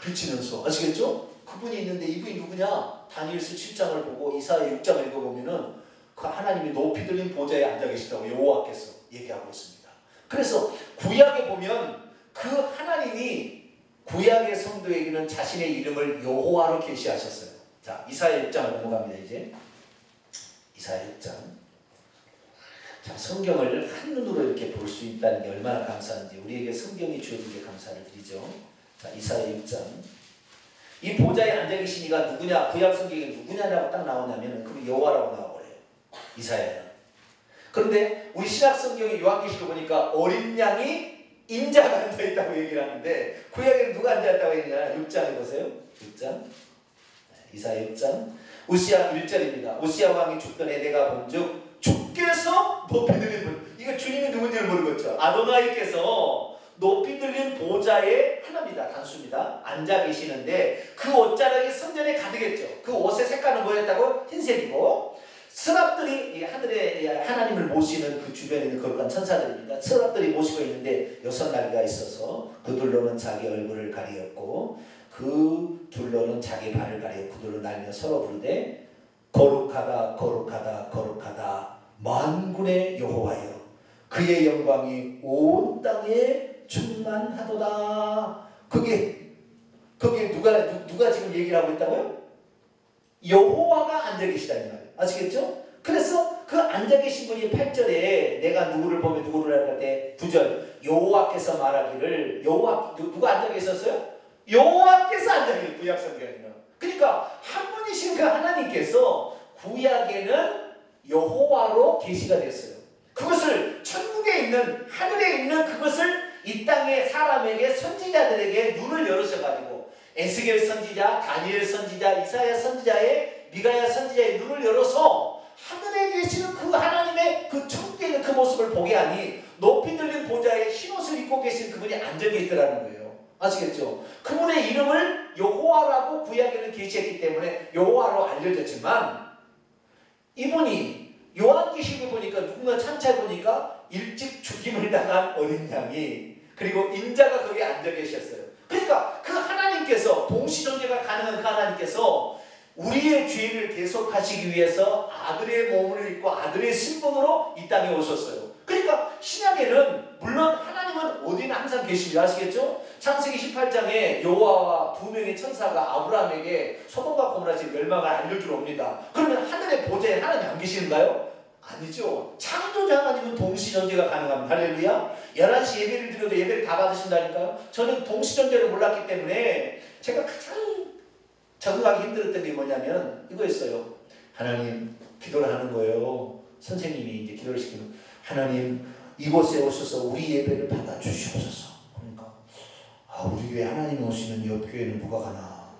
비치면서 아시겠죠? 그분이 있는데 이분이 누구냐? 다니엘서 7장을 보고 이사야 6장을 읽어보면은 그 하나님이 높이 들린 보좌에 앉아 계시다고 여호와께서 얘기하고 있습니다. 그래서 구약에 보면 그 하나님이 구약의 성도에게는 자신의 이름을 여호와로 계시하셨어요. 자, 이사야 6장을 넘어갑니다. 이제 이사야 6장. 자, 성경을 한눈으로 이렇게 볼 수 있다는 게 얼마나 감사한지 우리에게 성경이 주어진 게 감사를 드리죠. 자, 이사야 6장. 이 보좌에 앉아 계신 이가 누구냐? 구약 성경에 누구냐라고 딱 나오냐면은 그 여호와라고 나와버려요. 이사야는. 그런데 우리 신약 성경의 요한계시록 보니까 어린 양이 인자가 앉아 있다고 얘기를 하는데 구약에는 누가 앉아 있다고 얘기하냐? 6장에 보세요. 6장. 이사야 6장. 우시야 1절입니다. 우시야 왕이 죽던 해 내가 본즉 주께서 높이 들린 분. 이거 주님이 누군지를 모르겠죠. 아도나이께서 높이 들린 보좌에 하나입니다. 단수입니다. 앉아 계시는데 그 옷자락이 성전에 가득했죠. 그 옷의 색깔은 뭐였다고? 흰색이고 서랍들이 하늘에 하나님을 모시는 그 주변에 있는 거룩한 천사들입니다. 서랍들이 모시고 있는데 6날개가 있어서 그 둘로는 자기 얼굴을 가리었고 그 둘로는 자기 발을 가리어 구두로 날며 서로 부르되 거룩하다 거룩하다 거룩하다 만군의 여호와여 그의 영광이 온 땅에 충만하도다. 그게 누가 지금 얘기를 하고 있다고요? 여호와가 앉아 계시다는 말이에요. 아시겠죠? 그래서 그 앉아 계신 분이 8절에 내가 누구를 보면 누구를 할 때 9절 여호와께서 말하기를 누가 앉아 계셨어요? 여호와께서 앉아 계세요. 구약 성경에는. 그러니까 한 분이신 그 하나님께서 구약에는 여호와로 계시가 됐어요. 그것을 천국에 있는 하늘에 있는 그것을 이 땅의 사람에게 선지자들에게 눈을 열으셔가지고 에스겔 선지자, 다니엘 선지자, 이사야 선지자의 미가야 선지자의 눈을 열어서 하늘에 계시는 그 하나님의 그 천국에 있는 그 모습을 보게 하니 높이 들린 보좌에 흰옷을 입고 계신 그분이 앉아 계시더라는 거예요. 아시겠죠? 그분의 이름을 여호와라고 구약에는 계시했기 때문에 여호와로 알려졌지만 이분이 요한계시록에 보니까 누군가 찬차에 보니까 일찍 죽임을 당한 어린 양이 그리고 인자가 거기에 앉아 계셨어요. 그러니까 그 하나님께서 동시존재가 가능한 그 하나님께서 우리의 죄를 대속하시기 위해서 아들의 몸을 입고 아들의 신분으로 이 땅에 오셨어요. 그러니까 신약에는 물론 하나님은 어디나 항상 계십니다. 아시겠죠? 창세기 18장에 여호와와 두 명의 천사가 아브라함에게 소돔과 고모라 집 멸망을 알려주러 옵니다. 그러면 하늘의 보좌에 하나님 안 계시는가요? 아니죠. 창조자 하나님은 동시존재가 가능합니다. 할렐루야. 11시 예배를 드려도 예배를 다 받으신다니까요. 저는 동시존재를 몰랐기 때문에 제가 가장 적응하기 힘들었던 게 뭐냐면 이거였어요. 하나님 기도를 하는 거예요. 선생님이 이제 기도를 시키면 하나님 이곳에 오셔서 우리 예배를 받아주시옵소서. 그러니까 우리 교회 하나님 오시면 옆 교회는 누가 가나.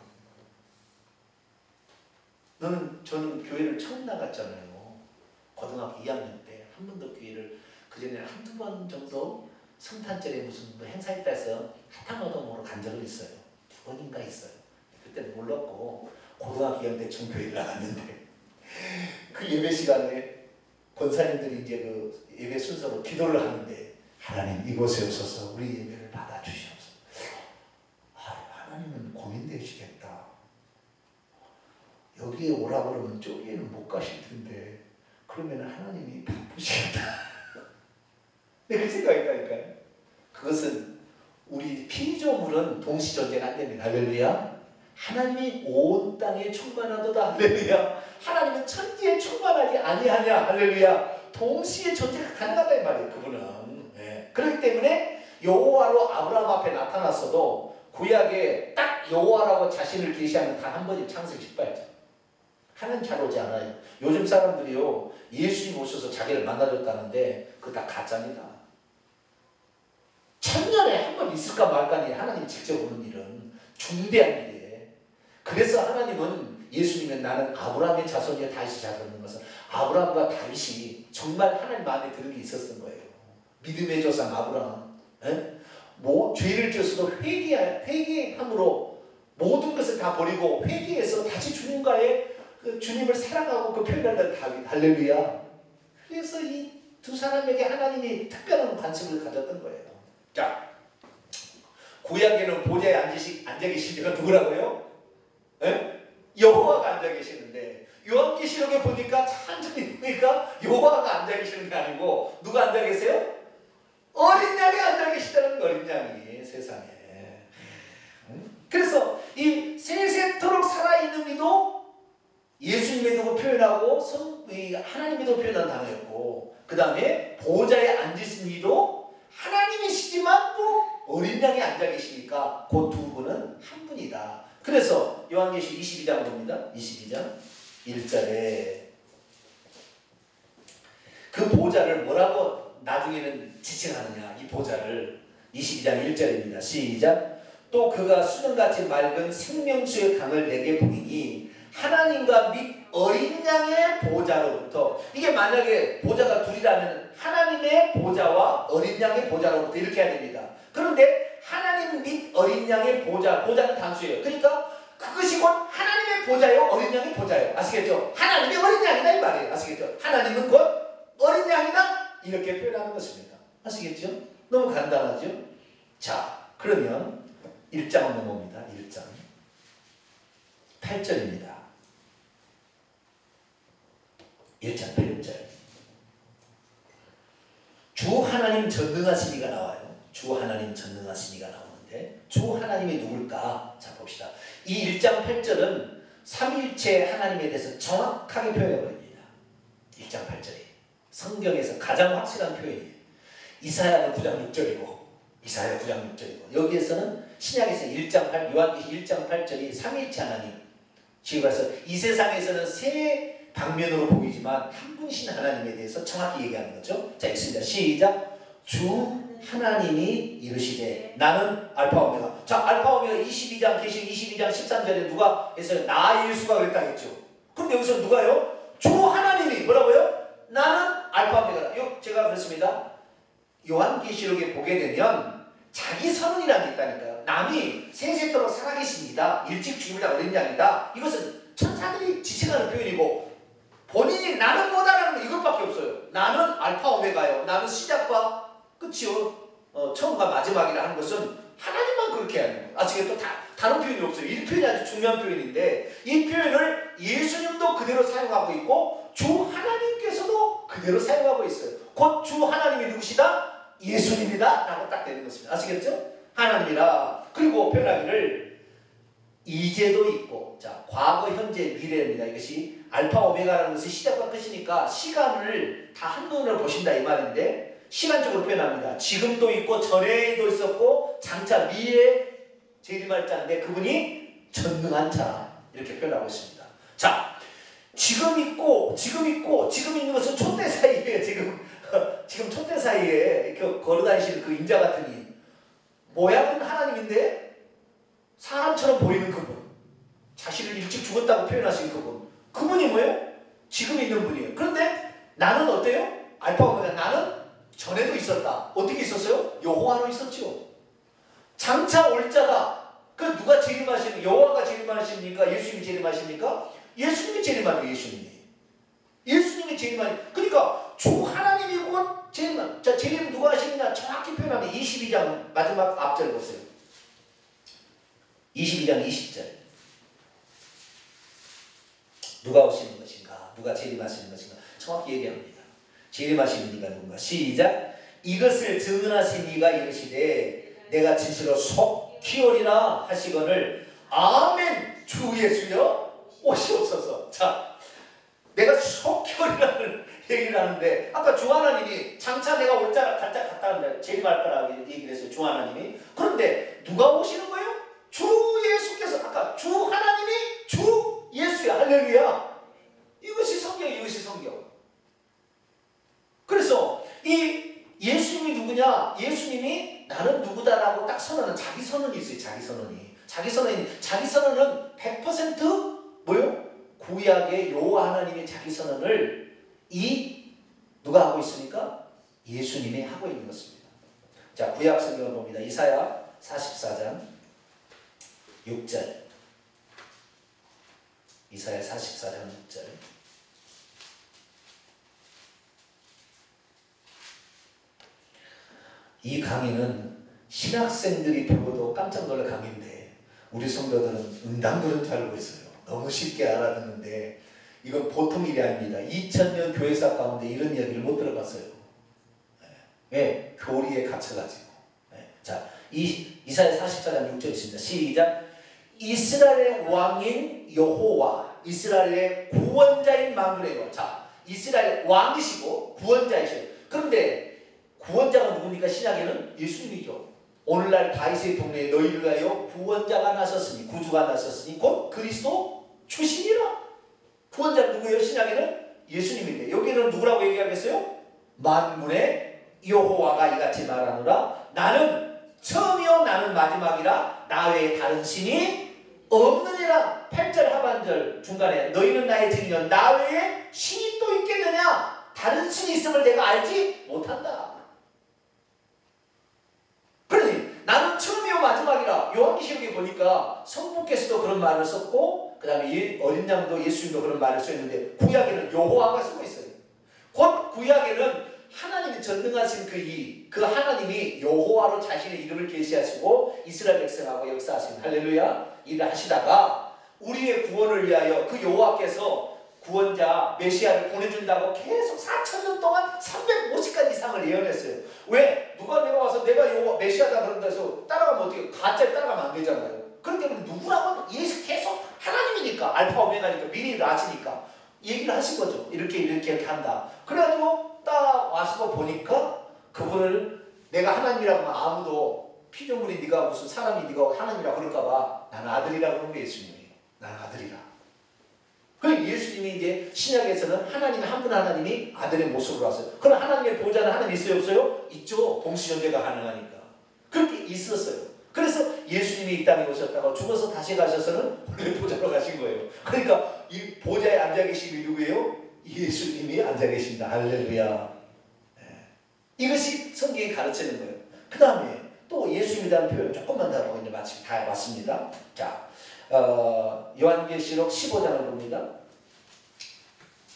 저는 교회를 처음 나갔잖아요. 고등학교 2학년 때 한 번도 교회를 그전에 한두 번 정도 성탄절에 무슨 뭐 행사 있다 해서 하탕어동으로 간 적은 있어요. 2번인가 있어요. 그때는 몰랐고 고등학교 2학년 때 처음 교회를 나갔는데 그 예배 시간에 권사님들이 이제 그 예배 순서로 기도를 하는데 하나님 이곳에 오셔서 우리 예배를 받아주시옵소서. 하나님은 고민되시겠다. 여기에 오라고 그러면 저기에는 못 가실 텐데 그러면 하나님이 바쁘시겠다. 네, 그 생각했다니까요. 그것은 우리 피조물은 동시존재가 안 됩니다. 할렐루야. 하나님이 온 땅에 충만하도다. 할렐루야. 하나님은 천지에 충만하지 아니하냐. 할렐루야. 동시에 존재가 가능하다 이 말이에요. 그분은. 네. 그렇기 때문에 여호와로 아브라함 앞에 나타났어도 구약에 딱 여호와라고 자신을 계시하는 단 한 번이 창세기 18장. 하나님 잘 오지 않아요. 요즘 사람들이요 예수님 오셔서 자기를 만나줬다는데 그거 다 가짜입니다. 천년에 한 번 있을까 말까니 하나님 직접 오는 일은 중대한 일이에요. 그래서 하나님은 예수님은 나는 아브라함의 자손이야 다윗의 자손인 것은 아브라함과 다윗이 정말 하나님 마음에 드는 게 있었던 거예요. 믿음의 조상 아브라함. 죄를 지었어도 회개함으로 모든 것을 다 버리고 회개해서 다시 주님과의 주님을 사랑하고 그 표현하는 다윗. 할렐루야. 그래서 이 두 사람에게 하나님이 특별한 관심을 가졌던 거예요. 자, 구약에는 보좌에 앉아 계시니까 누구라고요? 여호와가 앉아 계시는데 요한계시록에 보니까 천천히 보니까 여호와가 앉아 계시는 게 아니고 누가 앉아 계세요? 어린 양이 앉아 계시다는 어린 양이 세상에. 그래서 이 세세토록 살아있는 이도 예수님의 이름을 표현하고 하나님의 이름을 표현한 단어였고 그 다음에 보좌에 앉으신 이도 하나님이시지만 또 어린 양이 앉아 계시니까 그 두 분은 한 분이다. 그래서 요한계시록 22장 봅니다. 22장 1절에 그 보좌를 뭐라고 나중에는 지칭하느냐. 이 보좌를 22장 1절입니다. 시작. 또 그가 수정같이 맑은 생명수의 강을 내게 보이니 하나님과 및 어린 양의 보좌로부터 이게 만약에 보좌가 둘이라면 하나님의 보좌와 어린 양의 보좌로부터 이렇게 해야 됩니다. 그런데 하나님 및 어린 양의 보좌는 단수예요. 그러니까 그것이 곧 하나님의 보좌요 어린 양의 보좌요. 아시겠죠? 하나님이 어린 양이다 이 말이에요. 아시겠죠? 하나님은 곧 어린 양이다 이렇게 표현하는 것입니다. 아시겠죠? 너무 간단하죠? 자, 그러면 1장 넘어옵니다. 1장 8절입니다. 1장 8절. 주 하나님 전능하신 이가 나와요. 주 하나님 전능하신 이가 나오는데 주 하나님이 누굴까? 자 봅시다. 이 1장 8절은 삼위일체 하나님에 대해서 정확하게 표현해버립니다. 1장 8절이 성경에서 가장 확실한 표현이에요. 이사야는 9장 6절이고 이사야 9장 6절이고 여기에서는 신약에서 1장 8, 요한계시록 1장 8절이 삼위일체 하나님. 지금 봐서 이 세상에서는 세 방면으로 보이지만 한 분신 하나님에 대해서 정확히 얘기하는 거죠. 자, 읽습니다. 시작. 주 하나님이 이르시되 나는 알파 오메가. 자, 알파 오메가 22장 계시록 22장 13절에 누가 했어요? 나 예수가 그랬다겠죠. 그런데 여기서 누가요? 주 하나님이 뭐라고요? 나는 알파 오메가. 제가 그렇습니다. 요한계시록에 보게 되면 자기 선언이라는 게 있다니까요. 남이 세세토록 살아계십니다. 일찍 죽으리라 어린 양이다. 이것은 천사들이 지칭하는 표현이고 본인이 나는 뭐다라는 거 이것밖에 없어요. 나는 알파 오메가요. 나는 시작과 끝이요. 처음과 마지막이라 하는 것은 하나님만 그렇게 하는 거예요. 아시겠죠? 다른 표현이 없어요. 이 표현이 아주 중요한 표현인데 이 표현을 예수님도 그대로 사용하고 있고 주 하나님께서도 그대로 사용하고 있어요. 곧 주 하나님이 누구시다? 예수님이다 라고 딱 되는 것입니다. 아시겠죠? 하나님이라. 그리고 표현하기를 이제도 있고 자 과거 현재 미래입니다. 이것이 알파 오메가라는 것이 시작과 끝이니까 시간을 다 한눈으로 보신다 이 말인데 시간적으로 표현합니다. 지금도 있고 전에도 있었고 장차 미래 재림할 자인데 그분이 전능한 자 이렇게 표현하고 있습니다. 자 지금 있고 지금 있는 것은 촛대 사이에 지금 촛대 사이에 이렇게 걸어다니시는 그 인자 같은 이 모양은 하나님인데 사람처럼 보이는 그분 자신을 일찍 죽었다고 표현하신 그분이 뭐예요? 지금 있는 분이에요. 그런데 나는 어때요? 알파 오메가 나는 전에도 있었다. 어떻게 있었어요? 여호와로 있었죠. 장차 올 자다. 그 누가 재림하시는 여호와가 재림하십니까? 예수님이 재림하십니까? 예수님이 재림하죠. 예수님이 재림하니 그러니까 주 하나님이 곧 재림. 자 재림 누가 하시느냐 정확히 표현하면 22장 마지막 앞절 보세요. 22장 20절 누가 오시는 것인가 누가 재림하시는 것인가 정확히 얘기합니다. 재림하시는 이가 누군가 시작. 이것을 증언하신 이가 이르시되 내가 진실로 속히 오리라 하시거늘 아멘. 주 예수여 오시옵소서. 자, 내가 속결이라는 얘기를 하는데 아까 주 하나님이 장차 내가 올자 갈자 갔다 간다 재림할 얘기를 했어요. 주 하나님이. 그런데 누가 오시는 거예요? 주 예수께서. 아까 주 하나님이 주 예수야. 할렐루야. 이것이 성경이에요. 이것이 성경. 그래서 이 예수님이 누구냐? 예수님이 나는 누구다라고 딱 선언은 자기 선언이 있어요. 자기 선언은 100% 뭐요? 구약의 여호와 하나님의 자기 선언을 누가 하고 있습니까? 예수님이 하고 있는 것입니다. 자, 구약 성경을 봅니다. 이사야 44장 6절. 이사야 44장 6절. 이 강의는 신학생들이 배워도 깜짝 놀랄 강의인데 우리 성도들은 응당그런 줄 알고 있어요. 너무 쉽게 알아듣는데 이건 보통 일이 아닙니다. 2000년 교회사 가운데 이런 이야기를 못 들어봤어요. 왜? 교리에 갇혀가지고. 자, 이사야 44장 6절 있습니다. 시작. 이스라엘의 왕인 여호와, 이스라엘의 구원자인 만군의 여호와. 자, 이스라엘 왕이시고 구원자이셔요. 그런데 구원자가 누굽니까? 신약에는 예수님이죠. 오늘날 다윗의 동네에 너희를 위하여 구원자가 나섰으니, 구주가 나섰으니 곧 그리스도 주시니라. 구원자는 누구예요? 신약에는 예수님인데 여기는 누구라고 얘기하겠어요? 만군의 여호와가 이같이 말하노라. 나는 처음이요 나는 마지막이라. 나 외에 다른 신이 없느니라. 8절 하반절 중간에 너희는 나의 증인이여 나 외에 신이 또 있겠느냐? 다른 신이 있음을 내가 알지 못한다. 그러니 나는 처음이요 마지막이라. 요한계시록에 보니까 성부께서도 그런 말을 썼고 그 다음에 어린 양도 예수님도 그런 말을 썼는데 구약에는 여호와가 쓰고 있어요. 곧 구약에는 하나님이 전능하신 그 하나님이 여호와로 자신의 이름을 계시하시고 이스라엘 백성하고 역사하신 할렐루야 일을 하시다가 우리의 구원을 위하여 그 여호와께서 구원자 메시아를 보내준다고 계속 4000년 동안 350가지 이상을 예언했어요. 왜? 누가 내가 와서 내가 여호와 메시아다 그런다 해서 따라가면 어떻게 가짜를 따라가면 안 되잖아요. 그렇기 때문에 누구라고 예수 계속 하나님이니까 알파 오메가니까 미리를 아시니까 얘기를 하신 거죠. 이렇게 한다. 그래가지고 딱 와서 보니까 그분을 내가 하나님이라고 하면 아무도 피조물이 네가 무슨 사람이 네가 하나님이라고 그럴까봐 나는 아들이라고 그러는 게 예수님이에요. 나는 아들이라. 그 예수님이 이제 신약에서는 하나님 한 분 하나님이 아들의 모습으로 왔어요. 그럼 하나님의 보좌는 하나님 있어요 없어요? 있죠. 동시존재가 가능하니까. 그렇게 있었어요. 그래서 예수님이 이 땅에 오셨다가 죽어서 다시 가셔서는 원래 보좌로 가신 거예요. 그러니까 이 보좌에 앉아 계심이 누구예요? 예수님이 앉아 계신다. 할렐루야. 이것이 성경이 가르치는 거예요. 그 다음에 또 예수님이라는 표현 조금만 더 하고 이제 마치 다 왔습니다. 자, 요한계시록 15장을 봅니다.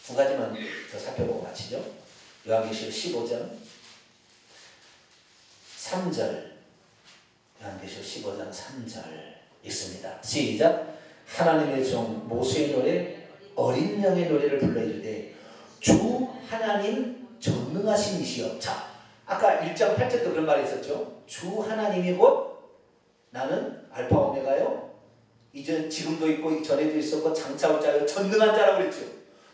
두 가지만 더 살펴보고 마치죠. 요한계시록 15장 3절. 요한계시록 15장 3절 있습니다. 시작. 하나님의 종 모세의 노래 어린 양의 노래를 불러 이르되 주 하나님 전능하신 이시여. 자, 아까 1장 8절도 그런 말이 있었죠. 주 하나님이 곧 나는 알파 오메가요. 이제 지금도 있고 전에도 있었고 장차 올 자요 전능한 자라고 그랬죠.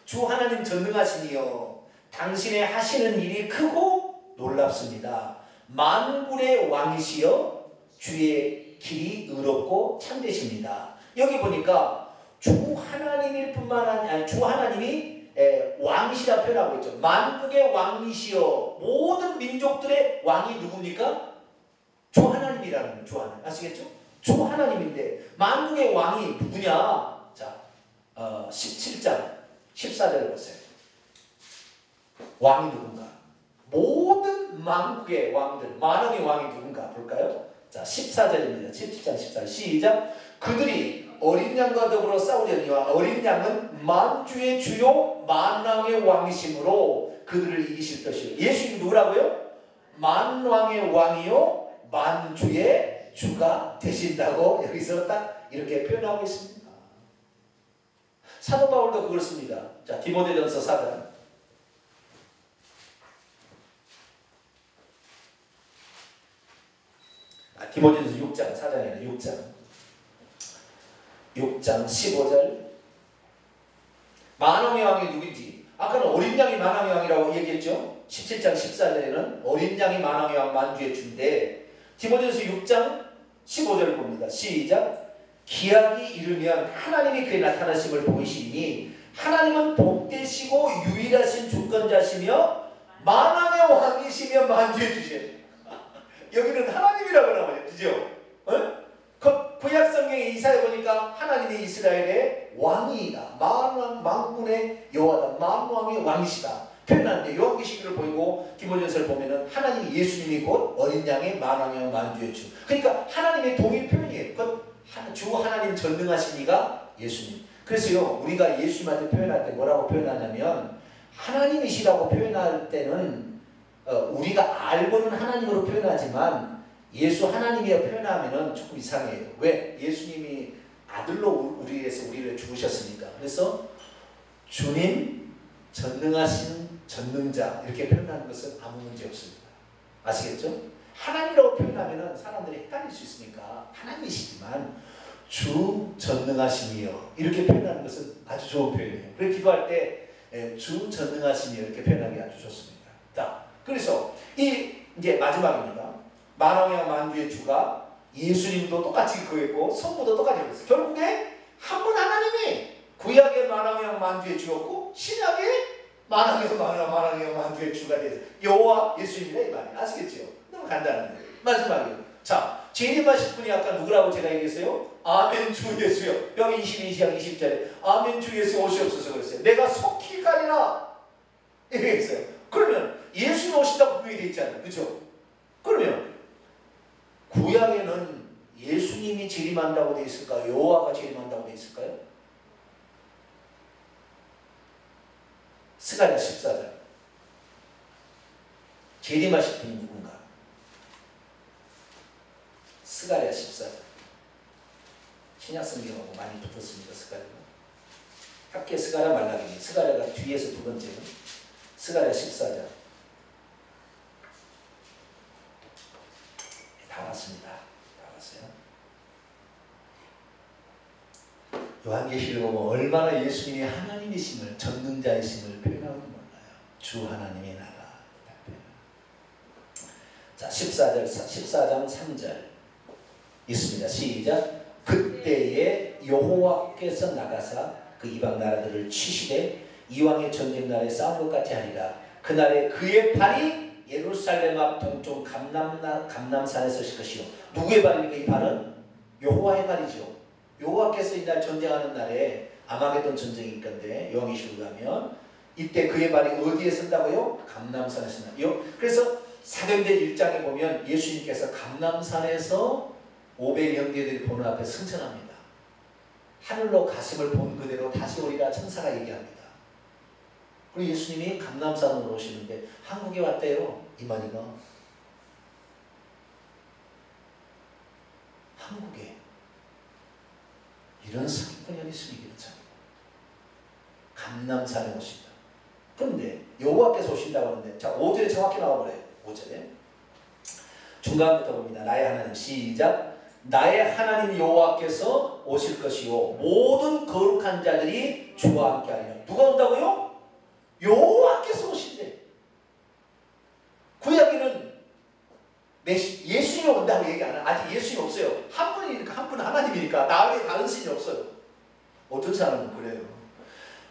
주 하나님 전능하시니요 당신의 하시는 일이 크고 놀랍습니다. 만군의 왕이시여 주의 길이 의롭고 참되십니다. 여기 보니까 주 하나님일 뿐만 아니라 주 하나님이 왕이시라 표현하고 있죠. 만국의 왕이시여. 모든 민족들의 왕이 누굽니까? 주 하나님이라는 거예요. 주 하나님. 아시겠죠? 주 하나님인데 만국의 왕이 누구냐? 자, 17장 14절을 보세요. 왕이 누군가? 모든 만국의 왕들, 만왕의 왕이 누군가 볼까요? 자, 14절입니다. 17장 14절 시작. 그들이 어린 양과 더불어 싸우려니와 어린 양은 만주의 주요 만왕의 왕이시므로 그들을 이기실 것이요. 예수님 누구라고요? 만왕의 왕이요 만주의 주가 되신다고 여기서 딱 이렇게 표현하고 있습니다. 사도 바울도 그걸 씁니다. 자, 디모데전서 4장 디모데전서 6장 4장에는 6장 6장 15절. 만왕의 왕이 누구인지, 아까는 어린 양이 만왕의 왕이라고 얘기했죠. 17장 14절에는 어린 양이 만왕의 왕 만주의 주인데, 디모데전서 6장 15절 봅니다. 시작. 기약이 이르면 하나님이 그의 나타나심을 보이시니 하나님은 복되시고 유일하신 주권자시며 만왕의 왕이시며 만주의 주시니. 여기는 하나님이라고 나와요. 그죠? 구약 성경에 이사야 보니까 하나님이 이스라엘의 왕이다. 만군의 여호와다. 만왕의 왕이시다. 표현하는데 요한계시록을 보이고 디모데전서를 보면은 하나님이 예수님이 곧 어린 양의 만왕의 만주의 주. 그러니까 하나님의 동일 표현이에요. 주 하나님 전능하시니가 예수님. 그래서요, 우리가 예수님한테 표현할 때 뭐라고 표현하냐면, 하나님이시라고 표현할 때는 우리가 알고는 하나님으로 표현하지만 예수 하나님이라 표현하면은 조금 이상해요. 왜? 예수님이 아들로 우리에서 우리를 죽으셨으니까. 그래서 주님 전능하신 전능자 이렇게 표현하는 것은 아무 문제 없습니다. 아시겠죠? 하나님이라고 표현하면은 사람들이 헷갈릴 수 있으니까 하나님이시지만 주 전능하심이여 이렇게 표현하는 것은 아주 좋은 표현이에요. 그래서 기도할 때 주 전능하심이여 이렇게 표현하기 아주 좋습니다. 자, 그래서 이제 마지막입니다. 만왕의 만주의 주가 예수님도 똑같이 그랬고 성부도 똑같이 그랬어요. 결국에 한 분 하나님이 구약의 만왕의 만주의 주였고 신약의 만왕의 만주의 주가 돼서 여호와 예수님이다 이 말이에요. 아시겠죠? 너무 간단한데 마지막이에요. 자, 재림하실 분이 아까 누구라고 제가 얘기했어요? 아멘 주 예수요. 여기 22장 20절에 아멘 주 예수 오시옵소서 그랬어요. 내가 속히 가리라 이렇게 했어요. 그러면 예수님 오신다고 분명히 되어 있잖아요. 그렇죠? 그러면 구약에는 예수님이 재림한다고 되어 있을까요? 여호와가 재림한다고 되어 있을까요? 스가랴 14장. 재림하실 분이 누군가? 스가랴 14장. 신약 성경하고 많이 붙었습니다. 스가랴가. 학계 스가랴 말라기. 스가랴가 뒤에서 두 번째는 스가랴 14장. 다 왔습니다. 다 왔어요. 요한계시를 보면 얼마나 예수님이 하나님이심을 전능자이심을 표현하는지 몰라요. 주 하나님의 나라. 자, 14장 3절 있습니다. 시작. 그때에 여호와께서 나가사 그 이방 나라들을 치시되 이왕의 전쟁 날에 싸운 것 같이 하리라. 그날에 그의 발이 예루살렘 앞 동쪽 감람산에 서실 것이요. 누구의 발입니까? 이 발은 여호와의 발이죠. 여호와께서 이날 전쟁하는 날에 아마게돈 전쟁일 건데 요한계시록 가면 이때 그의 발이 어디에 선다고요? 감람산에 선다. 그래서 사도행전 1장에 보면 예수님께서 감람산에서 500 형제들이 보는 앞에 승천합니다. 하늘로 가심을 본 그대로 다시 오리라 천사가 얘기합니다. 그리고 예수님이 감람산으로 오시는데 한국에 왔대요. 이만희가. 한국에 이런 사기꾼이 어디 있으면 참. 감람산에 오신다. 그런데 여호와께서 오신다고 하는데 자 5절에 정확히 나와버려요. 5절에 중간부터 봅니다. 나의 하나님 시작. 나의 하나님 여호와께서 오실 것이요 모든 거룩한 자들이 주와 함께 하리라. 누가 온다고요? 여호와께서 오신대. 구약에는 예수님이 온다고 얘기 안 해요. 아직 예수님이 없어요. 한 분이니까 한 분은 하나님이니까 나 외에 다른 신이 없어요. 어떤 사람은 그래요.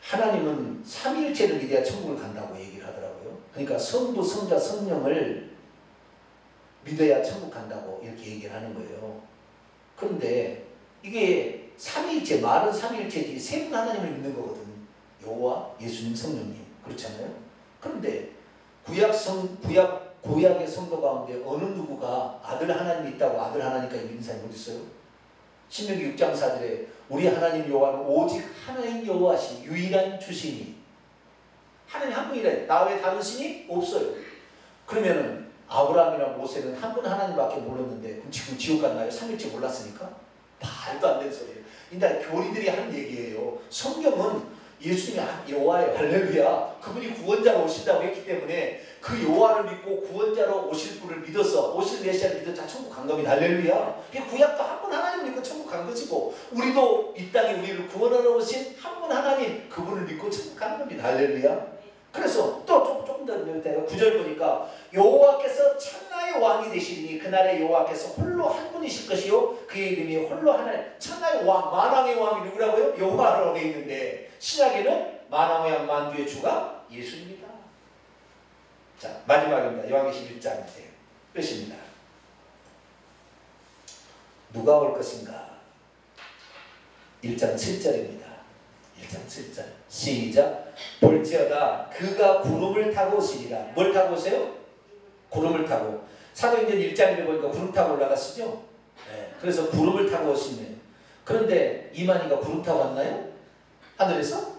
하나님은 삼위일체를 믿어야 천국을 간다고 얘기를 하더라고요. 그러니까 성부, 성자, 성령을 믿어야 천국 간다고 이렇게 얘기를 하는 거예요. 그런데 이게 삼위일체, 말은 삼위일체지 세 분 하나님을 믿는 거거든. 여호와, 예수님, 성령님. 그렇잖아요. 그런데 구약의 성도 가운데 어느 누구가 아들 하나님 있다고 아들 하나님까지 믿는 사람이 어디 있어요? 신명기 6장 4절에 우리 하나님 여호와는 오직 하나님 여호와시 유일한 주시니 하나님 한 분이래. 나 외에 다른 신이 없어요. 그러면은 아브라함이나 모세는 한 분 하나님밖에 몰랐는데 그럼 지금 지옥 갔나요? 삼일째 몰랐으니까? 말도 안 되는 소리예요. 일단 교리들이 하는 얘기예요. 성경은 예수님이 여호와예요. 할렐루야. 그분이 구원자로 오신다고 했기 때문에 그 여호와를 믿고 구원자로 오실 분을 믿어서 오실 메시아를 믿어 천국 간 겁니다. 할렐루야. 구약도 한 분 하나님을 믿고 천국 간 것이고 우리도 이 땅에 우리를 구원하러 오신 한 분 하나님 그분을 믿고 천국 가는 겁니다. 할렐루야. 그래서 또 조금 더 9절 보니까 여호와께서 천하의 왕이 되시리니 그날에 여호와께서 홀로 한 분이실 것이요 그의 이름이 홀로 하나님. 천하의 왕 만왕의 왕이 누구라고요? 여호와라고 되어 있는데 신약에는 만왕의 왕 만주의 주가 예수입니다. 자 마지막입니다. 요한계시록 1장이세요. 끝입니다. 누가 올 것인가? 1장 7절입니다. 1장 7절 시작. 볼지어다 그가 구름을 타고 오시리라. 뭘 타고 오세요? 구름을 타고. 사도행전 1장에 보니까 구름 타고 올라갔으죠. 네. 그래서 구름을 타고 오시네요. 그런데 이만희가 구름 타고 왔나요? 하늘에서?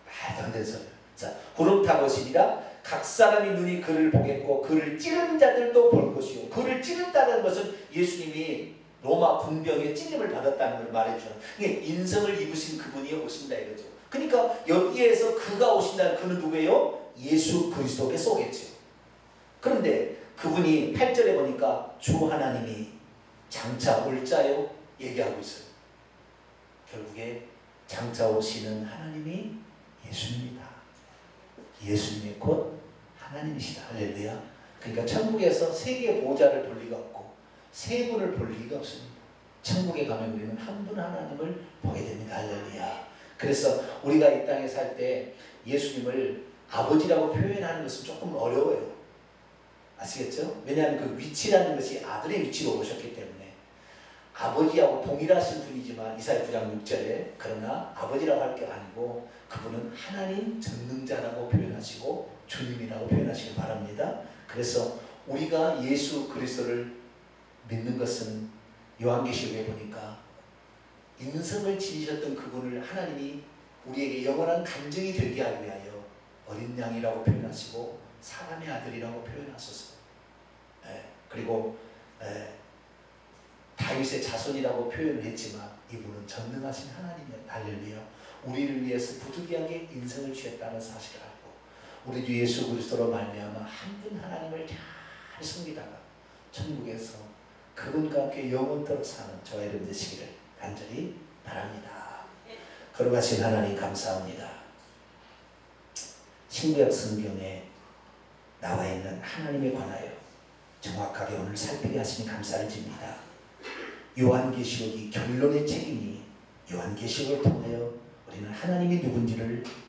말도 안 되는 소리예요. 자, 구름 타고 오시리라. 각 사람이 눈이 그를 보겠고 그를 찌른 자들도 볼 것이요. 그를 찌른다는 것은 예수님이 로마 군병에 찔림을 받았다는 걸 말해줘요. 인성을 입으신 그분이 오신다 이거죠. 그러니까 여기에서 그가 오신다는 그는 누구예요? 예수 그리스도께서 오겠죠. 그런데 그분이 8절에 보니까 주 하나님이 장차 올 자요 얘기하고 있어요. 결국에 장차 오시는 하나님이 예수입니다. 예수님이 곧 하나님이시다. 할렐루야. 그러니까 천국에서 세 개의 보좌를 볼 리가 없고 세 분을 볼 리가 없습니다. 천국에 가면 우리는 한 분 하나님을 보게 됩니다. 할렐루야. 그래서 우리가 이 땅에 살 때 예수님을 아버지라고 표현하는 것은 조금 어려워요. 아시겠죠? 왜냐하면 그 위치라는 것이 아들의 위치로 오셨기 때문에 아버지하고 동일하신 분이지만 이사야 9장 6절에 그러나 아버지라고 할 게 아니고 그분은 하나님 전능자라고 표현하시고 주님이라고 표현하시길 바랍니다. 그래서 우리가 예수 그리스도를 믿는 것은 요한계시록에 보니까 인성을 지니셨던 그분을 하나님이 우리에게 영원한 간증이 되게 하기 위하여 어린 양이라고 표현하시고 사람의 아들이라고 표현하셨어요. 그리고 다윗의 자손이라고 표현을 했지만 이분은 전능하신 하나님이에요. 할렐루야. 우리를 위해서 부득이하게 인성을 취했다는 사실을 알고 우리 주 예수 그리스도로 말미암아 한 분 하나님을 잘 섬기다가 천국에서 그분과 함께 영원토록 사는 저와 여러분 되시기를 간절히 바랍니다. 거룩하신 하나님 감사합니다. 신구약 성경에 나와 있는 하나님에 관하여 정확하게 오늘 살피게 하시니 감사를 드립니다. 요한계시록이 결론의 책임이 요한계시록을 통하여 우리는 하나님이 누군지를